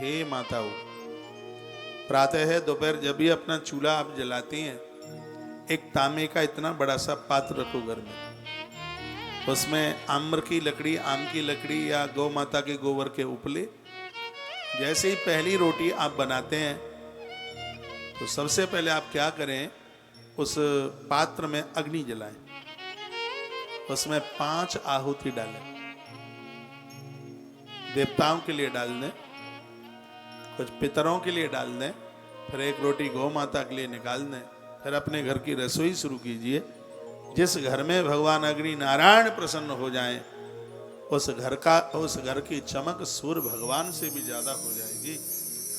हे माताओं, प्रातः है दोपहर जब भी अपना चूल्हा आप जलाती हैं, एक तांबे का इतना बड़ा सा पात्र रखो घर में। उसमें आम्र की लकड़ी, आम की लकड़ी या गौ माता के गोबर के उपले, जैसे ही पहली रोटी आप बनाते हैं तो सबसे पहले आप क्या करें, उस पात्र में अग्नि जलाएं, उसमें 5 आहुति डालें, देवताओं के लिए डाल दें, कुछ पितरों के लिए डाल दें, फिर एक रोटी गौ माता के लिए निकाल दें, फिर अपने घर की रसोई शुरू कीजिए। जिस घर में भगवान अग्नि नारायण प्रसन्न हो जाएं, उस घर की चमक सूर्य भगवान से भी ज्यादा हो जाएगी।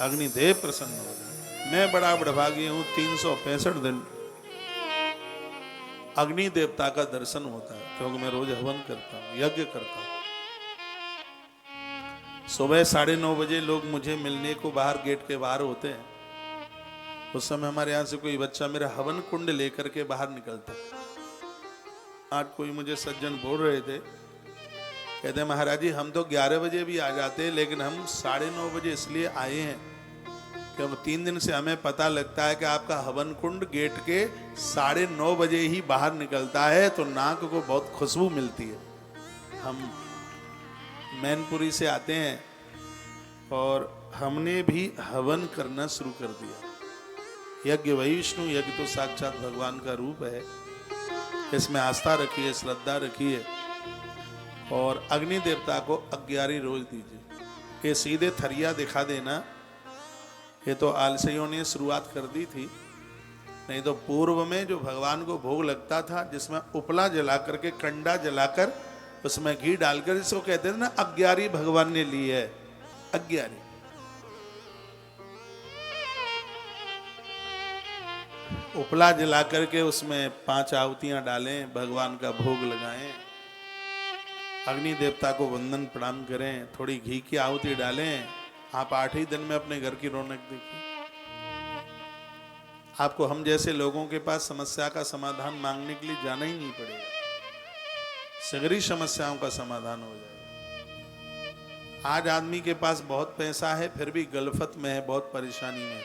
अग्निदेव प्रसन्न हो जाए। मैं बड़ा बड़भागी हूं, 365 दिन अग्नि देवता का दर्शन होता है, क्योंकि मैं रोज हवन करता हूं, यज्ञ करता हूं। सुबह 9:30 बजे लोग मुझे मिलने को बाहर गेट के बाहर होते हैं। उस समय हमारे यहाँ से कोई बच्चा मेरा हवन कुंड लेकर के बाहर निकलता। आज कोई मुझे सज्जन बोल रहे थे, कहते महाराज जी हम तो 11 बजे भी आ जाते, लेकिन हम 9:30 बजे इसलिए आए हैं क्योंकि 3 दिन से हमें पता लगता है कि आपका हवन कुंड गेट के 9:30 बजे ही बाहर निकलता है, तो नाक को बहुत खुशबू मिलती है। हम मैनपुरी से आते हैं और हमने भी हवन करना शुरू कर दिया। यज्ञ वही विष्णु, यज्ञ तो साक्षात भगवान का रूप है। इसमें आस्था रखिए, श्रद्धा रखिए और अग्नि देवता को 11 रोज दीजिए। ये सीधे थरिया दिखा देना, ये तो आलसियों ने शुरुआत कर दी थी, नहीं तो पूर्व में जो भगवान को भोग लगता था, जिसमें उपला जला करके, कंडा जलाकर उसमें घी डालकर, इसको कहते थे ना 11 भगवान ने ली है। 11 उपला जला करके उसमें 5 आहुतियां डालें, भगवान का भोग लगाएं, अग्नि देवता को वंदन प्रणाम करें, थोड़ी घी की आहुति डालें। आप 8 ही दिन में अपने घर की रौनक देखिए। आपको हम जैसे लोगों के पास समस्या का समाधान मांगने के लिए जाना ही नहीं पड़ेगा, सगरी समस्याओं का समाधान हो जाएगा। आज आदमी के पास बहुत पैसा है, फिर भी गलफत में है, बहुत परेशानी में।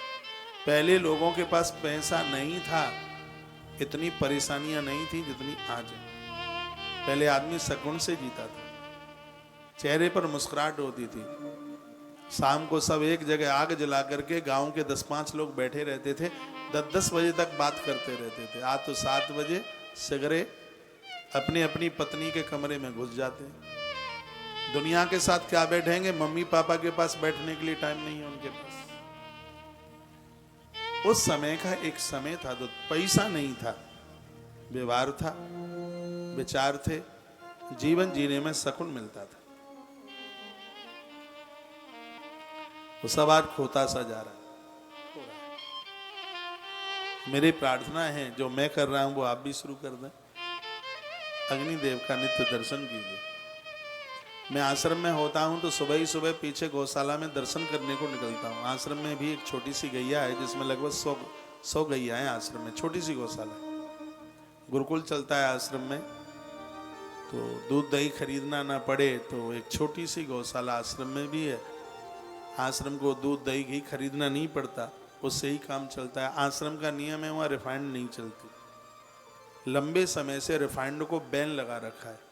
पहले लोगों के पास पैसा नहीं था, इतनी परेशानियां नहीं थी जितनी आज है। पहले आदमी शगुन से जीता था, चेहरे पर मुस्कुराहट होती थी। शाम को सब एक जगह आग जला करके गांव के 10-5 लोग बैठे रहते थे, 10-10 बजे तक बात करते रहते थे। आज तो 7 बजे सगरे अपनी अपनी पत्नी के कमरे में घुस जाते हैं। दुनिया के साथ क्या बैठेंगे, मम्मी पापा के पास बैठने के लिए टाइम नहीं है उनके पास। उस समय का एक समय था तो पैसा नहीं था, व्यवहार था, विचार थे, जीवन जीने में सुकून मिलता था। वो सब आज खोता सा जा रहा है। मेरी प्रार्थना है जो मैं कर रहा हूं वो आप भी शुरू कर दें। अग्निदेव का नित्य दर्शन कीजिए। मैं आश्रम में होता हूं तो सुबह ही सुबह पीछे गौशाला में दर्शन करने को निकलता हूं। आश्रम में भी एक छोटी सी गैया है जिसमें लगभग 100 गैया है आश्रम में, छोटी सी गौशाला। गुरुकुल चलता है आश्रम में, तो दूध दही खरीदना ना पड़े तो एक छोटी सी गौशाला आश्रम में भी है। आश्रम को दूध दही घी खरीदना नहीं पड़ता, उससे ही काम चलता है। आश्रम का नियम है वहाँ रिफाइंड नहीं चलती। लंबे समय से रिफाइंड को बैन लगा रखा है।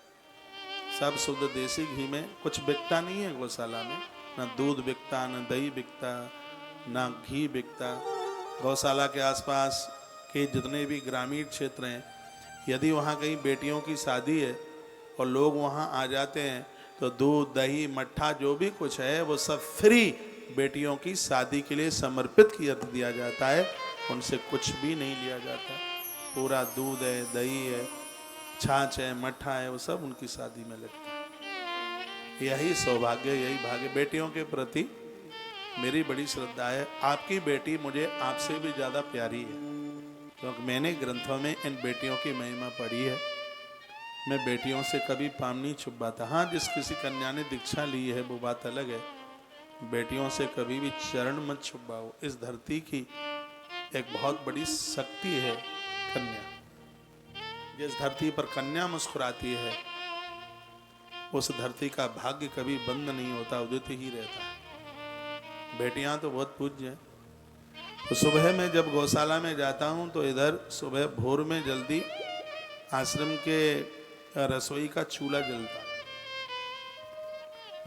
सब शुद्ध देसी घी में, कुछ बिकता नहीं है गौशाला में, ना दूध बिकता, ना दही बिकता, ना घी बिकता। गौशाला के आसपास के जितने भी ग्रामीण क्षेत्र हैं, यदि वहाँ कहीं बेटियों की शादी है और लोग वहाँ आ जाते हैं तो दूध दही मट्ठा जो भी कुछ है वो सब फ्री बेटियों की शादी के लिए समर्पित किया दिया जाता है। उनसे कुछ भी नहीं लिया जाता। पूरा दूध है, दही है, छाछ है, मट्ठा है, वो सब उनकी शादी में लगता है। यही सौभाग्य, यही भाग्य। बेटियों के प्रति मेरी बड़ी श्रद्धा है। आपकी बेटी मुझे आपसे भी ज़्यादा प्यारी है, क्योंकि मैंने ग्रंथों में इन बेटियों की महिमा पढ़ी है। मैं बेटियों से कभी पाम नहीं छुपाता। हाँ, जिस किसी कन्या ने दीक्षा ली है वो बात अलग है। बेटियों से कभी भी चरण मत छुपाओ। इस धरती की एक बहुत बड़ी शक्ति है कन्या। जिस धरती पर कन्या मुस्कुराती है उस धरती का भाग्य कभी बंद नहीं होता, उदित ही रहता है। बेटियां तो बहुत पूज्य हैं। तो सुबह में जब गौशाला में जाता हूँ तो इधर सुबह भोर में जल्दी आश्रम के रसोई का चूल्हा जलता है।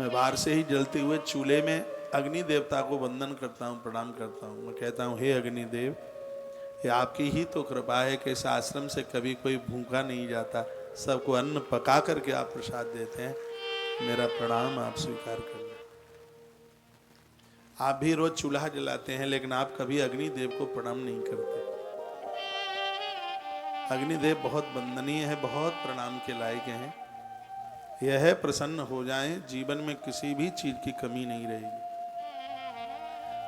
मैं बाहर से ही जलते हुए चूल्हे में अग्नि देवता को वंदन करता हूँ, प्रणाम करता हूँ। मैं कहता हूँ, हे अग्निदेव, ये आपकी ही तो कृपा है कि इस आश्रम से कभी कोई भूखा नहीं जाता, सबको अन्न पका करके आप प्रसाद देते हैं। मेरा प्रणाम आप स्वीकार कर लें। आप भी रोज चूल्हा जलाते हैं, लेकिन आप कभी अग्निदेव को प्रणाम नहीं करते। अग्निदेव बहुत वंदनीय है, बहुत प्रणाम के लायक हैं। यह प्रसन्न हो जाएं, जीवन में किसी भी चीज की कमी नहीं रहेगी।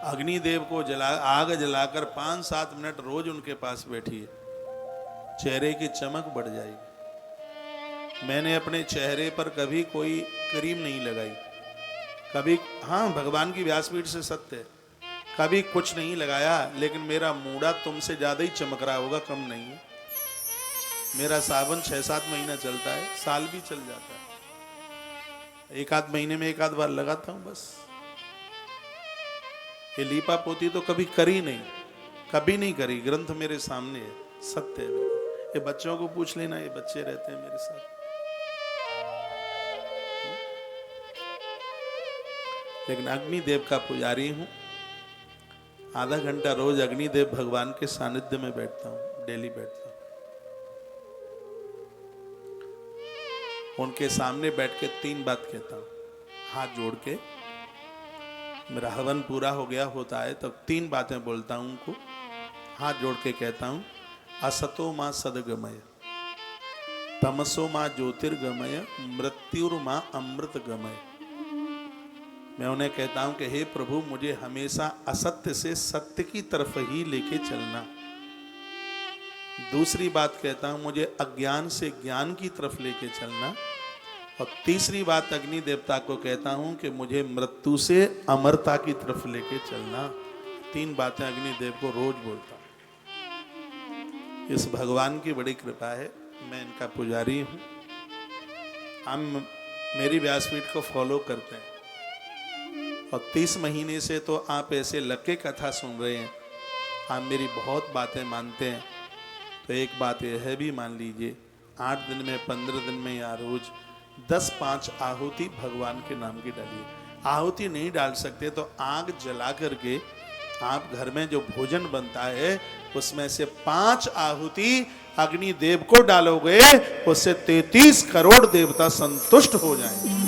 अग्निदेव को आग जलाकर 5-7 मिनट रोज उनके पास बैठिए, चेहरे की चमक बढ़ जाएगी। मैंने अपने चेहरे पर कभी कोई क्रीम नहीं लगाई, कभी, हाँ भगवान की व्यासपीठ से सत्य है, कभी कुछ नहीं लगाया, लेकिन मेरा मूड़ा तुमसे ज्यादा ही चमक रहा होगा, कम नहीं है। मेरा सावन 6-7 महीना चलता है, साल भी चल जाता है। एक आध महीने में एक आध बार लगाता हूं बस। ये लीपा पोती तो कभी करी नहीं, कभी नहीं करी। ग्रंथ मेरे सामने है, सत्य है। ये बच्चों को पूछ लेना, ये बच्चे रहते हैं मेरे साथ। लेकिन अग्निदेव का पुजारी हूं। आधा घंटा रोज अग्निदेव भगवान के सानिध्य में बैठता हूं, डेली बैठता हूं। उनके सामने बैठ के 3 बात कहता हूं, हाथ जोड़ के। मेरा हवन पूरा हो गया होता है तब 3 बातें बोलता हूं उनको, हाथ जोड़ के कहता हूं, असतो मां सदगमय, तमसो मां ज्योतिर्गमय, मृत्युर्मां अमृत गमय। मैं उन्हें कहता हूं कि हे प्रभु, मुझे हमेशा असत्य से सत्य की तरफ ही लेके चलना। दूसरी बात कहता हूं, मुझे अज्ञान से ज्ञान की तरफ लेके चलना। और तीसरी बात अग्नि देवता को कहता हूं कि मुझे मृत्यु से अमरता की तरफ लेके चलना। 3 बातें अग्नि देव को रोज बोलता हूं। इस भगवान की बड़ी कृपा है, मैं इनका पुजारी हूं। हम मेरी व्यासपीठ को फॉलो करते हैं और 30 महीने से तो आप ऐसे लग के कथा सुन रहे हैं, आप मेरी बहुत बातें मानते हैं। तो एक बात यह है भी मान लीजिए, 8 दिन में, 15 दिन में या रोज 10-5 आहुति भगवान के नाम की डालिए। आहुति नहीं डाल सकते तो आग जला करके आप घर में जो भोजन बनता है उसमें से 5 आहुति अग्नि देव को डालोगे, उससे 33 करोड़ देवता संतुष्ट हो जाएंगे।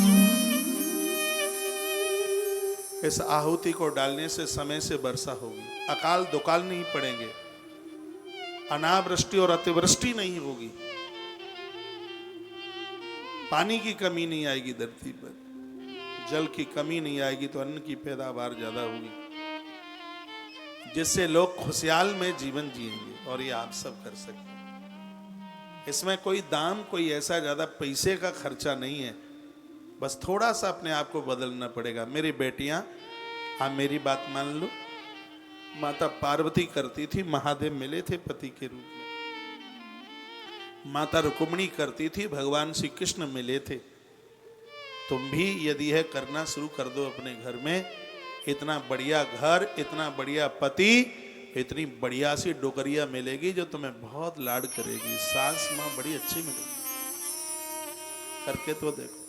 इस आहुति को डालने से समय से वर्षा होगी, अकाल दुकाल नहीं पड़ेंगे, अनावृष्टि और अतिवृष्टि नहीं होगी, पानी की कमी नहीं आएगी धरती पर, जल की कमी नहीं आएगी, तो अन्न की पैदावार ज्यादा होगी, जिससे लोग खुशहाल में जीवन जिएंगे। और ये आप सब कर सकते हैं। इसमें कोई दाम, कोई ऐसा ज्यादा पैसे का खर्चा नहीं है, बस थोड़ा सा अपने आप को बदलना पड़ेगा। मेरी बेटियां, आप मेरी बात मान लो, माता पार्वती करती थी, महादेव मिले थे पति के रूप में। माता रुक्मिणी करती थी, भगवान श्री कृष्ण मिले थे। तुम भी यदि है करना शुरू कर दो अपने घर में, इतना बढ़िया घर, इतना बढ़िया पति, इतनी बढ़िया सी डोकरिया मिलेगी जो तुम्हें बहुत लाड करेगी। सास माँ बड़ी अच्छी मिलेगी, करके तो देखो।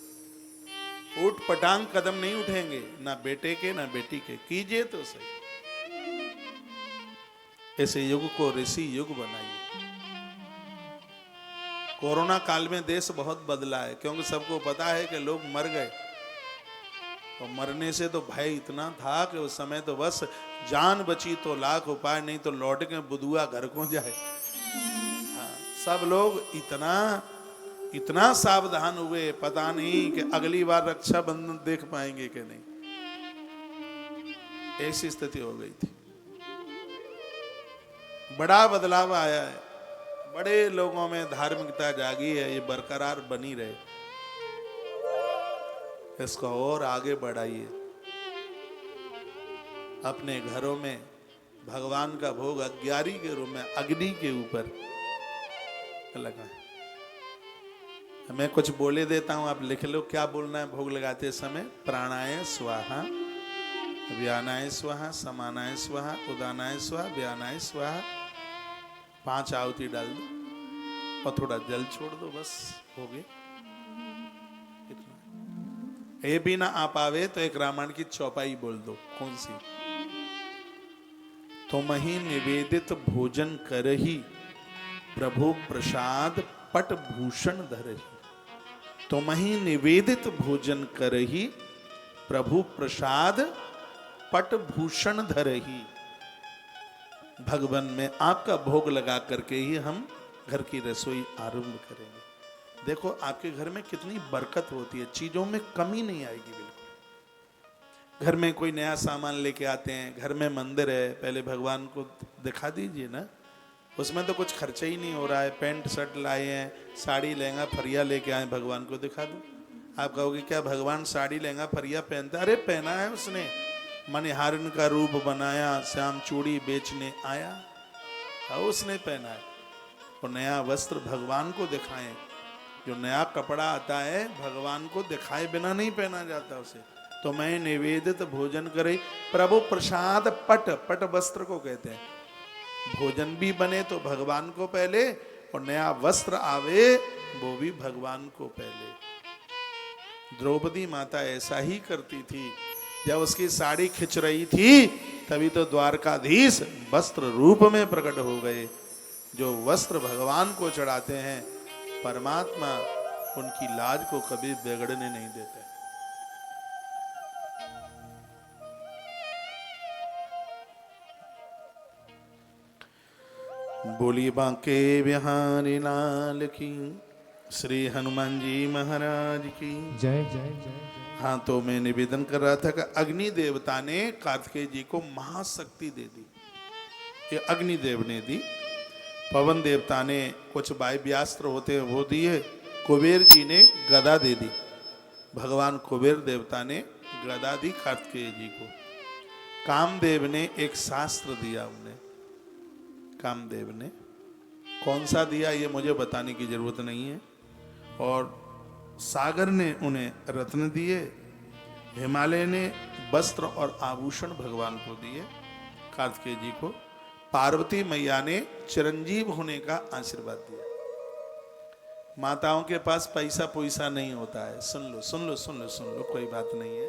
ऊट पटांग कदम नहीं उठेंगे, ना बेटे के ना बेटी के, कीजिए तो सही। ऐसे युग को ऋषि युग बनाइए। कोरोना काल में देश बहुत बदला है, क्योंकि सबको पता है कि लोग मर गए, और मरने से तो भय इतना था कि उस समय तो बस जान बची तो लाख उपाय, नहीं तो लौट के बुधुआ घर को जाए। हाँ, सब लोग इतना सावधान हुए, पता नहीं कि अगली बार रक्षाबंधन देख पाएंगे कि नहीं, ऐसी स्थिति हो गई थी। बड़ा बदलाव आया है, बड़े लोगों में धार्मिकता जागी है, ये बरकरार बनी रहे, इसको और आगे बढ़ाइए। अपने घरों में भगवान का भोग 11 के रूप में अग्नि के ऊपर लगाएं। मैं कुछ बोले देता हूं, आप लिख लो क्या बोलना है भोग लगाते समय। प्राणाय स्वाहा, व्यानाय स्वाहा, समानाय स्वाहा, उदानाय स्वाहा, व्यानाय स्वाहा। 5 आहुति डाल दो और थोड़ा जल छोड़ दो, बस हो गए। इतना ये भी ना आ पावे तो एक रामायण की चौपाई बोल दो। कौन सी? तुम ही निवेदित भोजन करही, प्रभु प्रसाद पट भूषण धरही। तुम ही निवेदित भोजन करही, प्रभु प्रसाद पट भूषण धरही। भगवान में आपका भोग लगा करके ही हम घर की रसोई आरंभ करेंगे। देखो आपके घर में कितनी बरकत होती है, चीजों में कमी नहीं आएगी बिल्कुल। घर में कोई नया सामान लेके आते हैं, घर में मंदिर है, पहले भगवान को दिखा दीजिए ना, उसमें तो कुछ खर्चा ही नहीं हो रहा है। पैंट शर्ट लाए हैं, साड़ी लहंगा फरिया लेके आए, भगवान को दिखा दो। आप कहोगे क्या भगवान साड़ी लहंगा फरिया पहनता? अरे पहना है उसने, मणिहारन का रूप बनाया, श्याम चूड़ी बेचने आया, उसने पहना है। और नया वस्त्र भगवान को दिखाएं। जो नया कपड़ा आता है भगवान को दिखाए बिना नहीं पहना जाता उसे। तो मैं निवेदित भोजन करे, प्रभु प्रसाद पट, पट वस्त्र को कहते हैं। भोजन भी बने तो भगवान को पहले, और नया वस्त्र आवे वो भी भगवान को पहले। द्रौपदी माता ऐसा ही करती थी। जब उसकी साड़ी खिंच रही थी तभी तो द्वारकाधीश वस्त्र रूप में प्रकट हो गए। जो वस्त्र भगवान को चढ़ाते हैं, परमात्मा उनकी लाज को कभी बिगड़ने नहीं देते। बोलिए बांके बिहारी लाल की, श्री हनुमान जी महाराज की जय जय जय। हाँ, तो मैं निवेदन कर रहा था कि अग्नि देवता ने कार्तिकेय जी को महाशक्ति दे दी। ये अग्निदेव ने दी। पवन देवता ने कुछ वायव्यास्त्र होते हैं वो दिए। कुबेर जी ने गदा दे दी। भगवान कुबेर देवता ने गदा दी कार्तिकेय जी को। कामदेव ने एक शास्त्र दिया उन्हें। कामदेव ने कौन सा दिया ये मुझे बताने की जरूरत नहीं है। और सागर ने उन्हें रत्न दिए। हिमालय ने वस्त्र और आभूषण भगवान को दिए कार्तिकेय जी को। पार्वती मैया ने चिरंजीव होने का आशीर्वाद दिया। माताओं के पास पैसा पैसा नहीं होता है। सुन लो सुन लो सुन लो सुन लो, कोई बात नहीं है।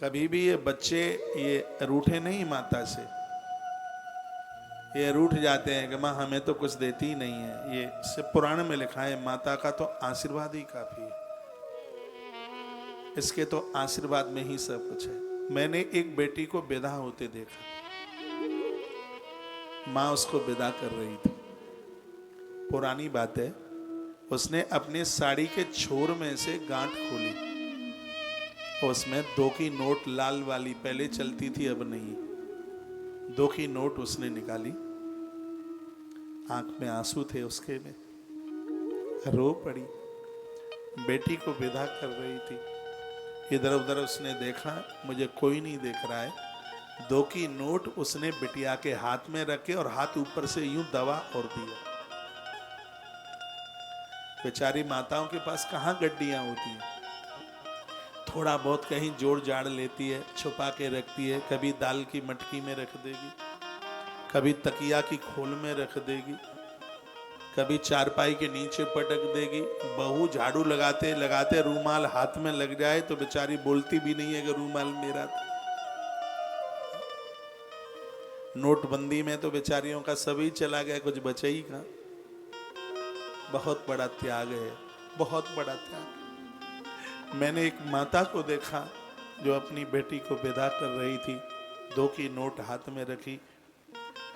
कभी भी ये बच्चे ये रूठे नहीं माता से। ये रूठ जाते हैं कि माँ हमें तो कुछ देती ही नहीं है। ये सिर्फ पुराण में लिखा है, माता का तो आशीर्वाद ही काफी है। इसके तो आशीर्वाद में ही सब कुछ है। मैंने एक बेटी को विदा होते देखा। माँ उसको विदा कर रही थी। पुरानी बात है। उसने अपने साड़ी के छोर में से गांठ खोली। उसमें 2 की नोट लाल वाली पहले चलती थी, अब नहीं। 2 की नोट उसने निकाली। आंख में आंसू थे उसके में, रो पड़ी। बेटी को विदा कर रही थी। इधर उधर उसने देखा, मुझे कोई नहीं देख रहा है। 2 की नोट उसने बिटिया के हाथ में रखे और हाथ ऊपर से यूं दबा और दिया। बेचारी माताओं के पास कहाँ गड्डियां होती हैं। थोड़ा बहुत कहीं जोड़ जाड़ लेती है, छुपा के रखती है। कभी दाल की मटकी में रख देगी, कभी तकिया की खोल में रख देगी, कभी चारपाई के नीचे पटक देगी। बहू झाड़ू लगाते लगाते रूमाल हाथ में लग जाए तो बेचारी बोलती भी नहीं है कि रूमाल मेरा था। नोटबंदी में तो बेचारियों का सभी चला गया, कुछ बचा ही कहाँ। बहुत बड़ा त्याग है, बहुत बड़ा त्याग। मैंने एक माता को देखा जो अपनी बेटी को विदा कर रही थी। 2 की नोट हाथ में रखी,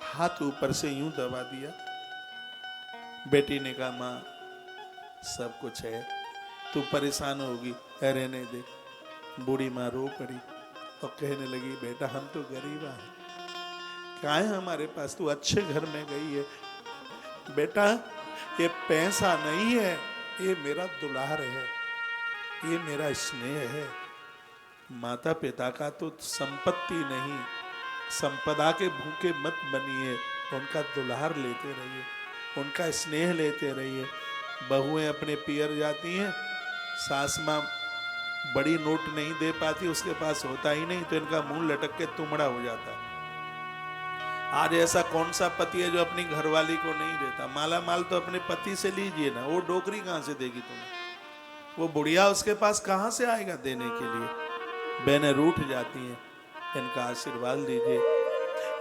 हाथ ऊपर से यूं दबा दिया। बेटी ने कहा माँ सब कुछ है, तू परेशान होगी, रहने दे। बूढ़ी माँ रो पड़ी और कहने लगी बेटा हम तो गरीब हैं, क्या है हमारे पास, तू अच्छे घर में गई है। बेटा ये पैसा नहीं है, ये मेरा दुलार है, ये मेरा स्नेह है। माता पिता का तो संपत्ति नहीं, संपदा के भूखे मत बनिए। उनका दुलार लेते रहिए, उनका स्नेह लेते रहिए। बहुएं अपने पियर जाती हैं, सास माँ बड़ी नोट नहीं दे पाती, उसके पास होता ही नहीं, तो इनका मुंह लटक के तुमड़ा हो जाता है। आज ऐसा कौन सा पति है जो अपनी घरवाली को नहीं देता? माला माल तो अपने पति से लीजिए ना, वो डोकरी कहां से देगी तुम्हें? वो बुढ़िया उसके पास कहां से आएगा देने के लिए? बहनें रूठ जाती हैं। इनका आशीर्वाद लीजिए,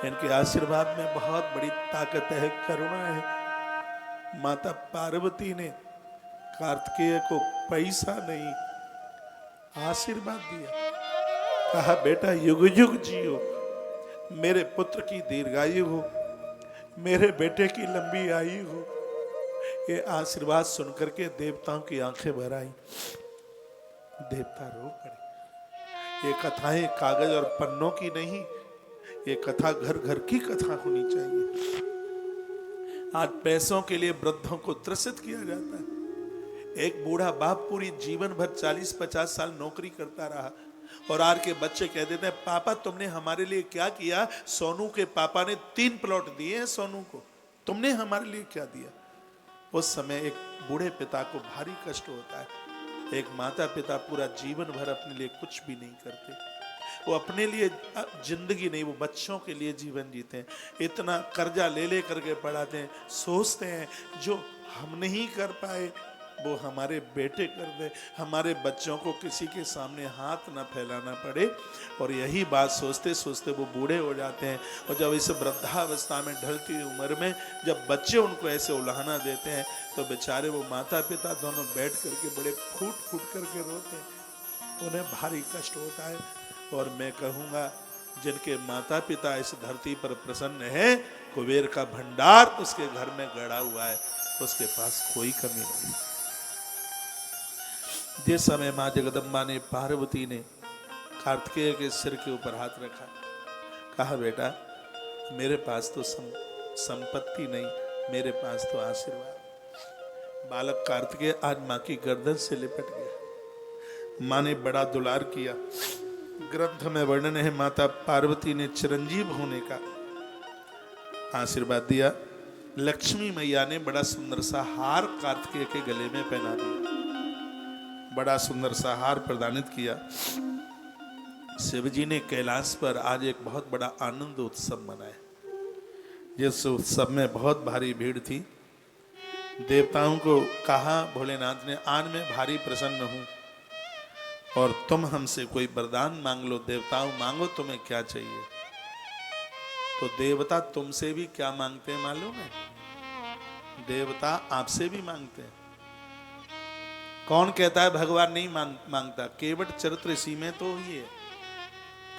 इनके आशीर्वाद में बहुत बड़ी ताकत है, करुणा है। माता पार्वती ने कार्तिकेय को पैसा नहीं, आशीर्वाद दिया। कहा बेटा युग युग जियो, मेरे पुत्र की दीर्घायु हो, मेरे बेटे की लंबी आयु हो। ये आशीर्वाद सुनकर के देवताओं की आंखें भर आई, देवता रो पड़े। ये कथाएं कागज और पन्नों की नहीं, ये कथा घर घर की कथा होनी चाहिए। आज पैसों के लिए वृद्धों को त्रसित किया जाता है। एक बूढ़ा बाप पूरी जीवन भर 40-50 साल नौकरी करता रहा और आज के बच्चे कह देते हैं पापा तुमने हमारे लिए क्या किया? सोनू के पापा ने 3 प्लॉट दिए हैं सोनू को, तुमने हमारे लिए क्या दिया? उस समय एक बूढ़े पिता को भारी कष्ट होता है। एक माता पिता पूरा जीवन भर अपने लिए कुछ भी नहीं करते, वो अपने लिए जिंदगी नहीं, वो बच्चों के लिए जीवन जीते हैं। इतना कर्जा ले ले करके पढ़ाते हैं, सोचते हैं जो हम नहीं कर पाए वो हमारे बेटे कर दे, हमारे बच्चों को किसी के सामने हाथ ना फैलाना पड़े। और यही बात सोचते सोचते वो बूढ़े हो जाते हैं। और जब इस वृद्धावस्था में ढलती हुई उम्र में जब बच्चे उनको ऐसे उलाहना देते हैं तो बेचारे वो माता पिता दोनों बैठ करके बड़े फूट फूट करके रोते हैं, उन्हें भारी कष्ट होता है। और मैं कहूँगा जिनके माता पिता इस धरती पर प्रसन्न है, कुबेर का भंडार उसके घर में गड़ा हुआ है, उसके पास कोई कमी नहीं। जिस समय माँ जगदम्बा ने, पार्वती ने कार्तिकेय के सिर के ऊपर हाथ रखा, कहा बेटा मेरे पास तो संपत्ति नहीं, मेरे पास तो आशीर्वाद। बालक कार्तिकेय आज माँ की गर्दन से लिपट गया। माँ ने बड़ा दुलार किया। ग्रंथ में वर्णन है माता पार्वती ने चिरंजीव होने का आशीर्वाद दिया। लक्ष्मी मैया ने बड़ा सुंदर सा हार कार्तिकेय के गले में पहना दिया, बड़ा सुंदर सा हार प्रदानित किया। शिव जी ने कैलाश पर आज एक बहुत बड़ा आनंद उत्सव मनाया, जिस उत्सव में बहुत भारी भीड़ थी। देवताओं को कहा भोलेनाथ ने, आज मैं भारी प्रसन्न हूं और तुम हमसे कोई वरदान मांग लो। देवताओं मांगो तुम्हें क्या चाहिए? तो देवता तुमसे भी क्या मांगते हैं मालूम है? देवता आपसे भी मांगते हैं। कौन कहता है भगवान नहीं मांगता? केवट चरित्र इसी में तो ही है।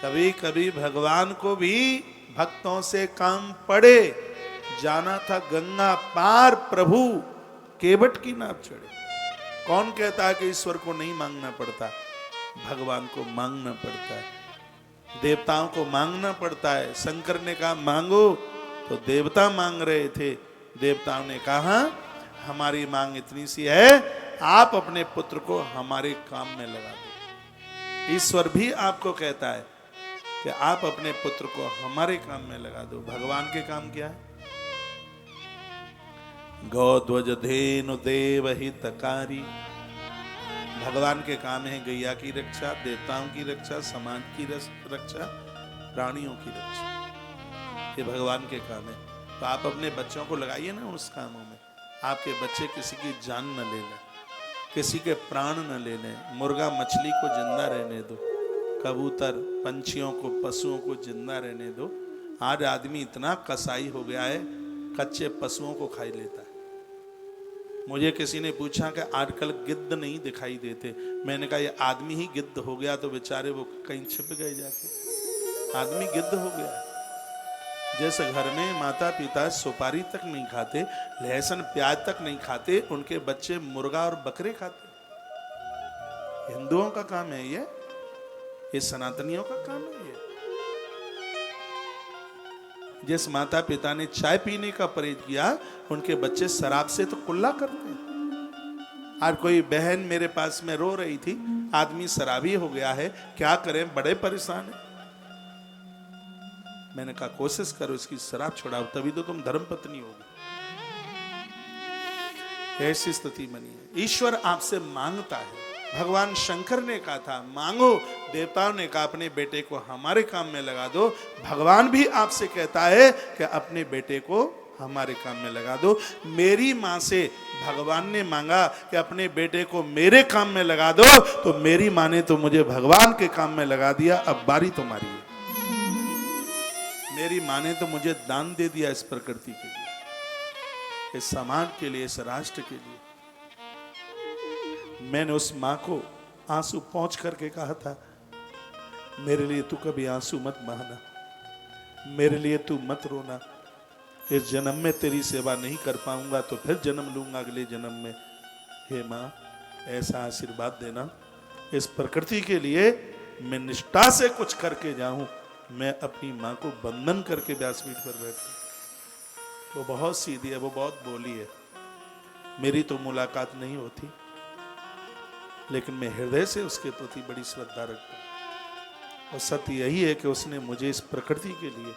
कभी कभी भगवान को भी भक्तों से काम पड़े। जाना था गंगा पार प्रभु, केवट की नाव चढ़े। कौन कहता है कि ईश्वर को नहीं मांगना पड़ता? भगवान को मांगना पड़ता है, देवताओं को मांगना पड़ता है। शंकर ने कहा मांगो, तो देवता मांग रहे थे। देवताओं ने कहा हमारी मांग इतनी सी है, आप अपने पुत्र को हमारे काम में लगा दो। ईश्वर भी आपको कहता है कि आप अपने पुत्र को हमारे काम में लगा दो। भगवान के काम क्या है? गौ ध्वज धेनु देव हितकारी। भगवान के काम है गैया की रक्षा, देवताओं की रक्षा, समाज की रक्षा, प्राणियों की रक्षा। ये भगवान के काम है। तो आप अपने बच्चों को लगाइए ना उस कामों में। आपके बच्चे किसी की जान न ले लें, किसी के प्राण न ले लें। मुर्गा मछली को जिंदा रहने दो, कबूतर पंछियों को, पशुओं को जिंदा रहने दो। आज आदमी इतना कसाई हो गया है, कच्चे पशुओं को खाई लेता है। मुझे किसी ने पूछा कि आजकल गिद्ध नहीं दिखाई देते। मैंने कहा ये आदमी ही गिद्ध हो गया, तो बेचारे वो कहीं छिप गए जाके। आदमी गिद्ध हो गया। जैसे घर में माता पिता सुपारी तक नहीं खाते, लहसुन प्याज तक नहीं खाते, उनके बच्चे मुर्गा और बकरे खाते। हिंदुओं का काम है ये सनातनियों का काम है ये। जिस माता पिता ने चाय पीने का परहेज किया, उनके बच्चे शराब से तो कुल्ला करते हैं। आज कोई बहन मेरे पास में रो रही थी, आदमी शराबी हो गया है, क्या करें, बड़े परेशान है। मैंने कहा कोशिश करो इसकी शराब छुड़ाओ, तभी तो तुम धर्मपत्नी होगी। ऐसी स्थिति बनी है। ईश्वर आपसे मांगता है, भगवान शंकर ने कहा था मांगो, देवताओं ने कहा अपने बेटे को हमारे काम में लगा दो। भगवान भी आपसे कहता है कि अपने बेटे को हमारे काम में लगा दो। मेरी माँ से भगवान ने मांगा कि अपने बेटे को मेरे काम में लगा दो, तो मेरी माँ ने तो मुझे भगवान के काम में लगा दिया, अब बारी तुम्हारी है। मेरी माँ ने तो मुझे दान दे दिया इस प्रकृति के लिए, इस समाज के लिए, इस राष्ट्र के लिए। मैंने उस माँ को आंसू पहुंच करके कहा था, मेरे लिए तू कभी आंसू मत बहाना, मेरे लिए तू मत रोना। इस जन्म में तेरी सेवा नहीं कर पाऊंगा तो फिर जन्म लूंगा अगले जन्म में। हे माँ, ऐसा आशीर्वाद देना, इस प्रकृति के लिए मैं निष्ठा से कुछ करके जाऊं। मैं अपनी माँ को बंधन करके व्यासपीठ पर बैठता। वो बहुत सीधी है, वो बहुत बोली है, मेरी तो मुलाकात नहीं होती, लेकिन मैं हृदय से उसके प्रति बड़ी श्रद्धा रखता हूँ। और सत्य यही है कि उसने मुझे इस प्रकृति के लिए,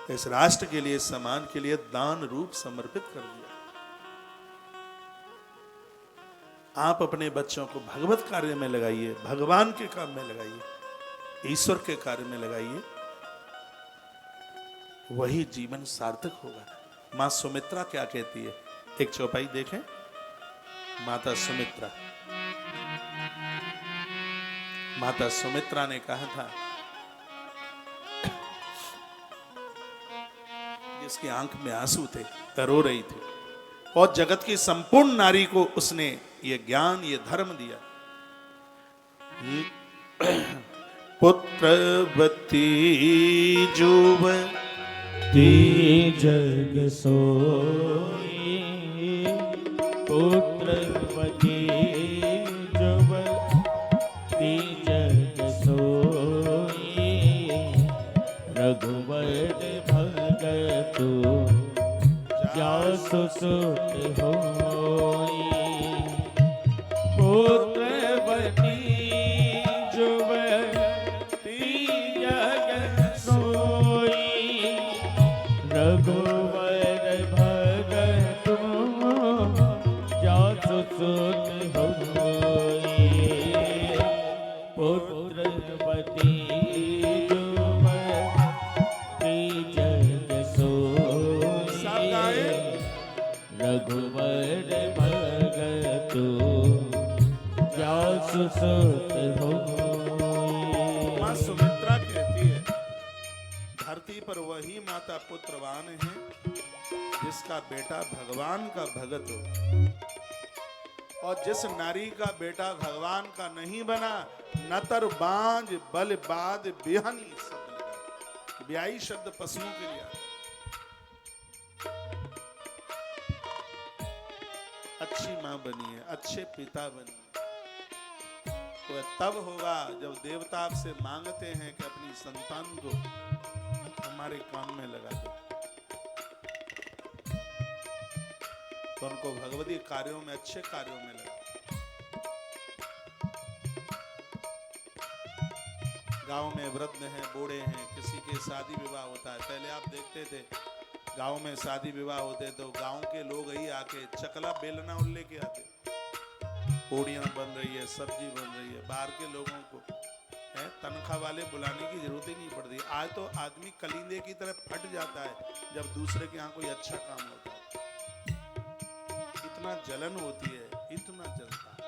इस राष्ट्र के लिए, इस समाज के लिए दान रूप समर्पित कर दिया। आप अपने बच्चों को भगवत कार्य में लगाइए, भगवान के काम में लगाइए, ईश्वर के कार्य में लगाइए, वही जीवन सार्थक होगा। मां सुमित्रा क्या कहती है, एक चौपाई देखें। माता सुमित्रा, माता सुमित्रा ने कहा था, जिसकी आंख में आंसू थे, रो रही थी, और जगत की संपूर्ण नारी को उसने ये ज्ञान, ये धर्म दिया। पुत्रवती जुवती जग सोई, पुत्रवती जुवती जग सोई, रघुवर भगतु जासु सुत होई। पुत्रवती जुवती जग सोई, रघुवर भगतु जासु सुत होई। पुत्रवती जुवती जग सोई, रघुवर भगतु जासु सुत होई। मां सुमित्रा कहती है, धरती पर वही माता पुत्रवान है जिसका बेटा भगवान का भगत हो, और जिस नारी का बेटा भगवान का नहीं बना, नतर बांझ बल बाद बिहानी शब्द लगा। ब्याई शब्द पशुओं के लिए आता है। अच्छी मां बनी है, अच्छे पिता बनी, तो तब होगा जब देवता आपसे मांगते हैं कि अपनी संतान को हमारे काम में लगा दो, तो उनको भगवती कार्यों में, अच्छे कार्यों में लगा। गांव में वृद्ध हैं, बूढ़े हैं, किसी के शादी विवाह होता है, पहले आप देखते थे गांव में शादी विवाह होते तो गांव के लोग ही आके चकला बेलना और लेके आते, पूड़ियां बन रही है, सब्जी बन रही है। बाहर के लोगों को तनख्वाह वाले बुलाने की जरूरत ही नहीं पड़ती। आज तो आदमी कलिंदे की तरह फट जाता है जब दूसरे के यहाँ कोई अच्छा काम होता है, इतना जलन होती है, इतना जलता है।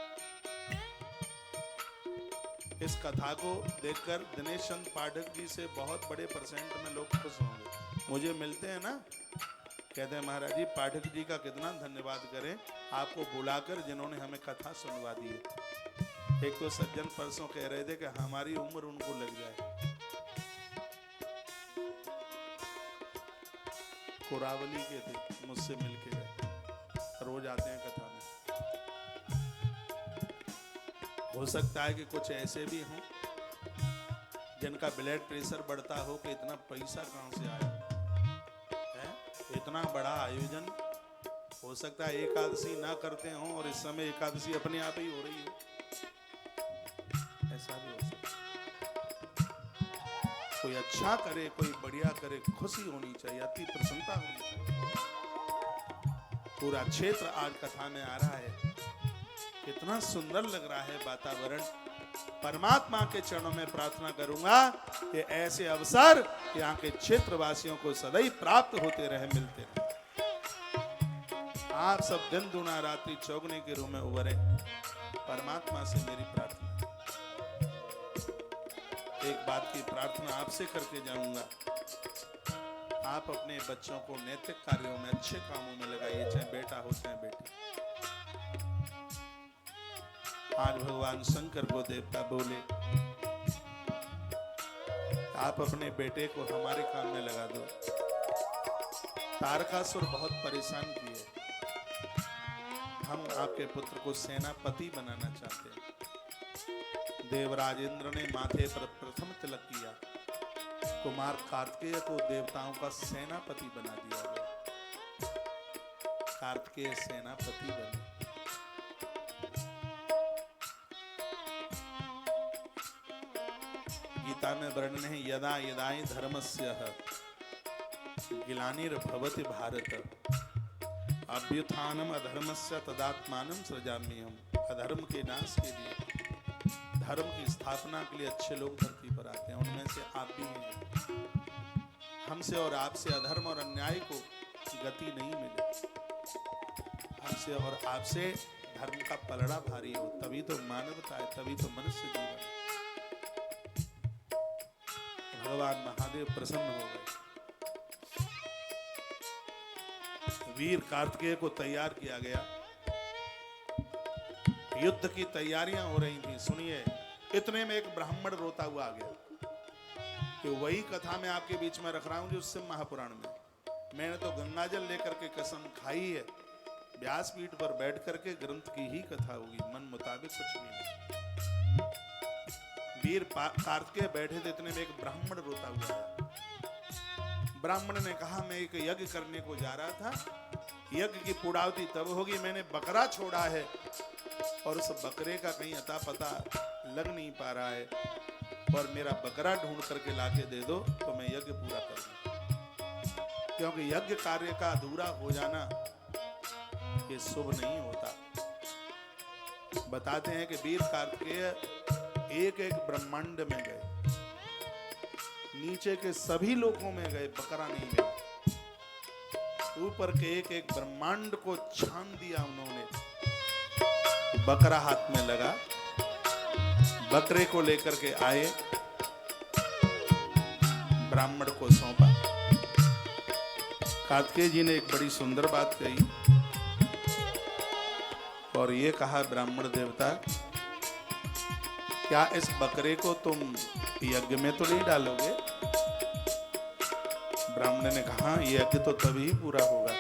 इस कथा को देखकर दिनेश चंद पाठक जी से बहुत बड़े परसेंट में लोग खुश होंगे। मुझे मिलते हैं ना, कहते हैं महाराज जी पाठक जी का कितना धन्यवाद करें, आपको बुलाकर जिन्होंने हमें कथा सुनवा दी है। एक तो सज्जन परसों कह रहे थे कि हमारी उम्र उनको लग जाए। कोरावली के थे, मुझसे मिलके गए, रोज आते हैं कथा में। हो सकता है कि कुछ ऐसे भी हों जिनका ब्लड प्रेशर बढ़ता हो कि इतना पैसा कहां से आया है, इतना बड़ा आयोजन। हो सकता है एकादशी ना करते हों और इस समय एकादशी अपने आप ही हो रही हो, ऐसा भी हो सकता है। कोई अच्छा करे, कोई बढ़िया करे, खुशी होनी चाहिए, अति प्रसन्नता होनी चाहिए। पूरा क्षेत्र आज कथा में आ रहा है कितना सुंदर लग रहा है वातावरण। परमात्मा के चरणों में प्रार्थना करूंगा कि ऐसे अवसर यहाँ के क्षेत्रवासियों को सदैव प्राप्त होते रहे, मिलते रहे। आप सब दिन दुना रात्रि चौगने के रूप में उभरे, परमात्मा से मेरी प्रार्थना। एक बात की प्रार्थना आपसे करके जाऊंगा, आप अपने बच्चों को नैतिक कार्यों में, अच्छे कामों में लगाइए, चाहे बेटा हो चाहे बेटी। आज भगवान शंकर को देवता बोले, आप अपने बेटे को हमारे काम में लगा दो। तारकासुर बहुत परेशान किए, हम आपके पुत्र को सेनापति बनाना चाहते हैं। देवराज इंद्र ने माथे पर प्रथम तिलक किया, कुमार कार्तिकेय को देवताओं का सेनापति बना दिया गया। कार्तिकेय सेनापति बने। गीता में वर्णन है, यदा यदाहि धर्मस्य ग्लानिर्भवति भारत अभ्युत्थानम अधर्मस्य तदात्मानं सृजाम्यहम्। अधर्म के नाश के लिए, धर्म की स्थापना के लिए अच्छे लोग धरती पर आते हैं, उनमें से आप भी हैं। हमसे और आपसे अधर्म और अन्याय को गति नहीं मिले, हमसे और आपसे धर्म का पलड़ा भारी हो, तभी तो मानवता है, तभी तो मनुष्य जीवन है। भगवान महादेव प्रसन्न हो गए। वीर कार्तिकेय को तैयार किया गया, युद्ध की तैयारियां हो रही थी। सुनिए, इतने में एक ब्राह्मण रोता हुआ आ गया कि वही कथा मैं आपके बीच में रख रहा हूं जो उससे महापुराण में। मैंने तो गंगाजल लेकर के कसम खाई है, व्यासपीठ पर बैठ करके ग्रंथ की ही कथा होगी, मन मुताबिक कुछ भी नहीं। वीर कार्तिकेय बैठे थे, इतने में एक ब्राह्मण रोता हुआ। ब्राह्मण ने कहा, मैं एक यज्ञ करने को जा रहा था, यज्ञ की पूर्णाहुति तब होगी, मैंने बकरा छोड़ा है और उस बकरे का कहीं अता पता लग नहीं पा रहा है, और मेरा बकरा ढूंढ करके लाके दे दो तो मैं यज्ञ पूरा कर दूं। क्योंकि यज्ञ कार्य का अधूरा हो जाना ये शुभ नहीं होता। बताते हैं कि वीर कार्तिकेय एक एक ब्रह्मांड में गए, नीचे के सभी लोकों में गए, बकरा नहीं मिला। ऊपर के एक एक ब्रह्मांड को छान दिया उन्होंने, बकरा हाथ में लगा, बकरे को लेकर के आए, ब्राह्मण को सौंपा। कार्तिकेय जी ने एक बड़ी सुंदर बात कही और ये कहा, ब्राह्मण देवता, क्या इस बकरे को तुम यज्ञ में तो नहीं डालोगे? ब्राह्मण ने कहा, यज्ञ तो तभी पूरा होगा।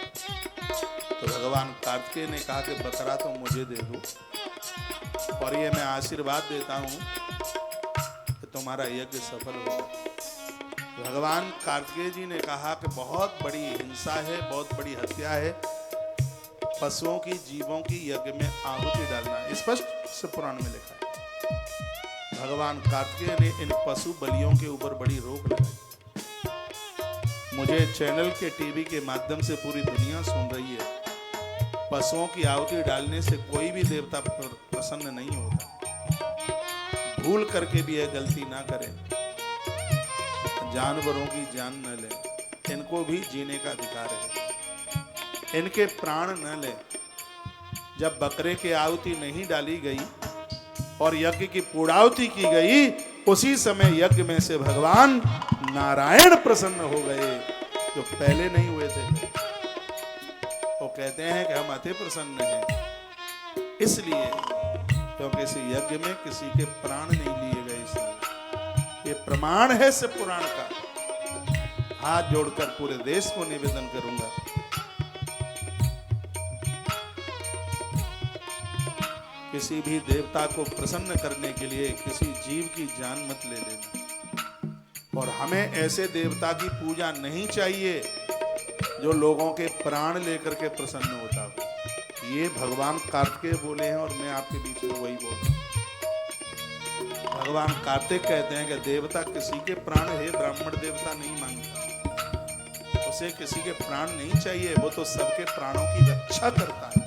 तो भगवान कार्तिकेय ने कहा कि बकरा तो मुझे दे दो, और ये मैं आशीर्वाद देता हूं कि तुम्हारा यज्ञ सफल होगा। भगवान कार्तिकेय जी ने कहा कि बहुत बड़ी हिंसा है, बहुत बड़ी हत्या है, पशुओं की, जीवों की यज्ञ में आहुति डालना। स्पष्ट से पुराण में लिखा है। भगवान कार्तिकेय ने इन पशु बलियों के ऊपर बड़ी रोक लगाई। मुझे चैनल के टीवी के माध्यम से पूरी दुनिया सुन रही है, पशुओं की आहुति डालने से कोई भी देवता प्रसन्न नहीं होता। भूल करके भी यह गलती ना करें, जानवरों की जान न लें, इनको भी जीने का अधिकार है, इनके प्राण न लें। जब बकरे की आहुति नहीं डाली गई और यज्ञ की पूर्णाहुति की गई, उसी समय यज्ञ में से भगवान नारायण प्रसन्न हो गए, जो पहले नहीं हुए थे। वो कहते हैं कि हम अति प्रसन्न हैं, इसलिए क्योंकि इस यज्ञ में किसी के प्राण नहीं लिए गए। इसलिए ये प्रमाण है से पुराण का। हाथ जोड़कर पूरे देश को निवेदन करूंगा, किसी भी देवता को प्रसन्न करने के लिए किसी जीव की जान मत ले लेना। और हमें ऐसे देवता की पूजा नहीं चाहिए जो लोगों के प्राण लेकर के प्रसन्न होता हो। ये भगवान कार्तिकेय बोले हैं और मैं आपके बीच में वही बोल रहा हूं। भगवान कार्तिक कहते हैं कि देवता किसी के प्राण है, ब्राह्मण देवता नहीं मांगता, उसे किसी के प्राण नहीं चाहिए, वो तो सबके प्राणों की रक्षा करता है।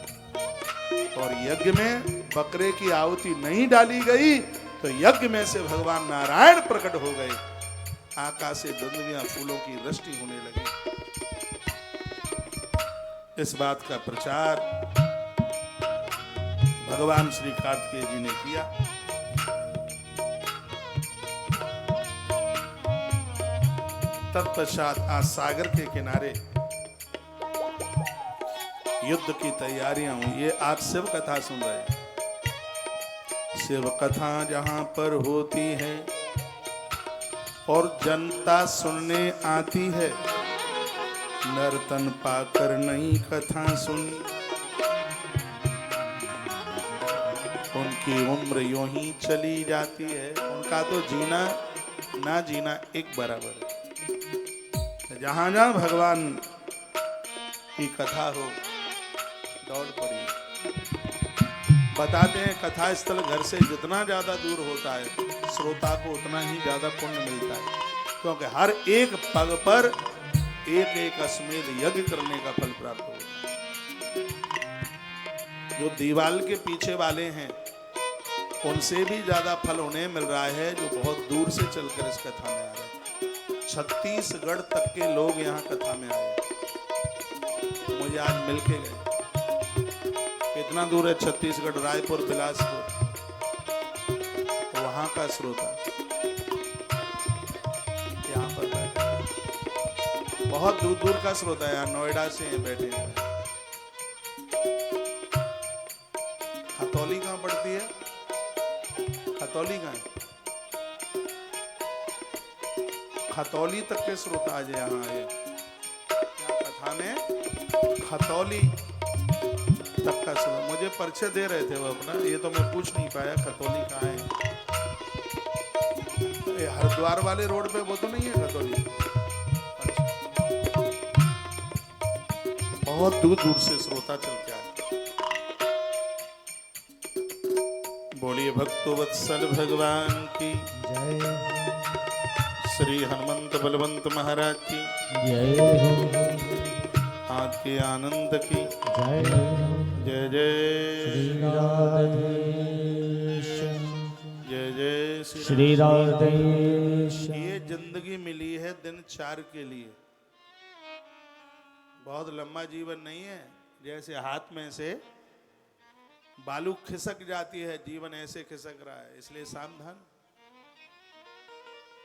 और यज्ञ में बकरे की आहुति नहीं डाली गई तो यज्ञ में से भगवान नारायण प्रकट हो गए। आकाश से दुंदुभियां फूलों की वृष्टि होने लगी। इस बात का प्रचार भगवान श्री कार्तिकेय जी ने किया। तत्पश्चात आज सागर के किनारे युद्ध की तैयारियां हुई। ये आप शिव कथा सुन रहे हैं। शिव कथा जहां पर होती है और जनता सुनने आती है, नर्तन पाकर नई कथा सुनी, उनकी उम्र यूं ही चली जाती है। उनका तो जीना ना जीना एक बराबर है। जहां जहां भगवान की कथा हो दौड़ पड़ी। बताते हैं कथा स्थल घर से जितना ज्यादा दूर होता है श्रोता को उतना ही ज्यादा पुण्य मिलता है, क्योंकि हर एक पग पर एक एक अश्वमेध यज्ञ करने का फल प्राप्त होता है। जो दीवाल के पीछे वाले हैं उनसे भी ज्यादा फल उन्हें मिल रहा है जो बहुत दूर से चलकर इस कथा में आ रहे हैं। छत्तीसगढ़ तक के लोग यहाँ कथा में आए, मुझे आज मिलके गए। कितना दूर है छत्तीसगढ़? रायपुर, बिलासपुर, तो वहां का श्रोता यहाँ पर बैठा, बहुत दूर दूर का श्रोता है। यहाँ नोएडा से बैठे हुए। खतौली कहाँ पड़ती है? खतौली कहाँ है? खतौली तक के श्रोता आज यहाँ आए। कथा में खतौली तक का श्रोता। मुझे परिचय दे रहे थे वो अपना, ये तो मैं पूछ नहीं पाया खतौली कहाँ है। हरिद्वार वाले रोड पे वो तो नहीं है खतौली? बहुत दूर दूर से श्रोता चल के आए। बोलिए भक्तो वत्सल भगवान की जय। श्री हनुमंत बलवंत महाराज की जय हो। आपके आनंद की जय हो। जय जय श्री राधे जय जय श्री राधे। ये जिंदगी मिली है दिन 4 के लिए। बहुत लंबा जीवन नहीं है। जैसे हाथ में से बालू खिसक जाती है, जीवन ऐसे खिसक रहा है। इसलिए सावधान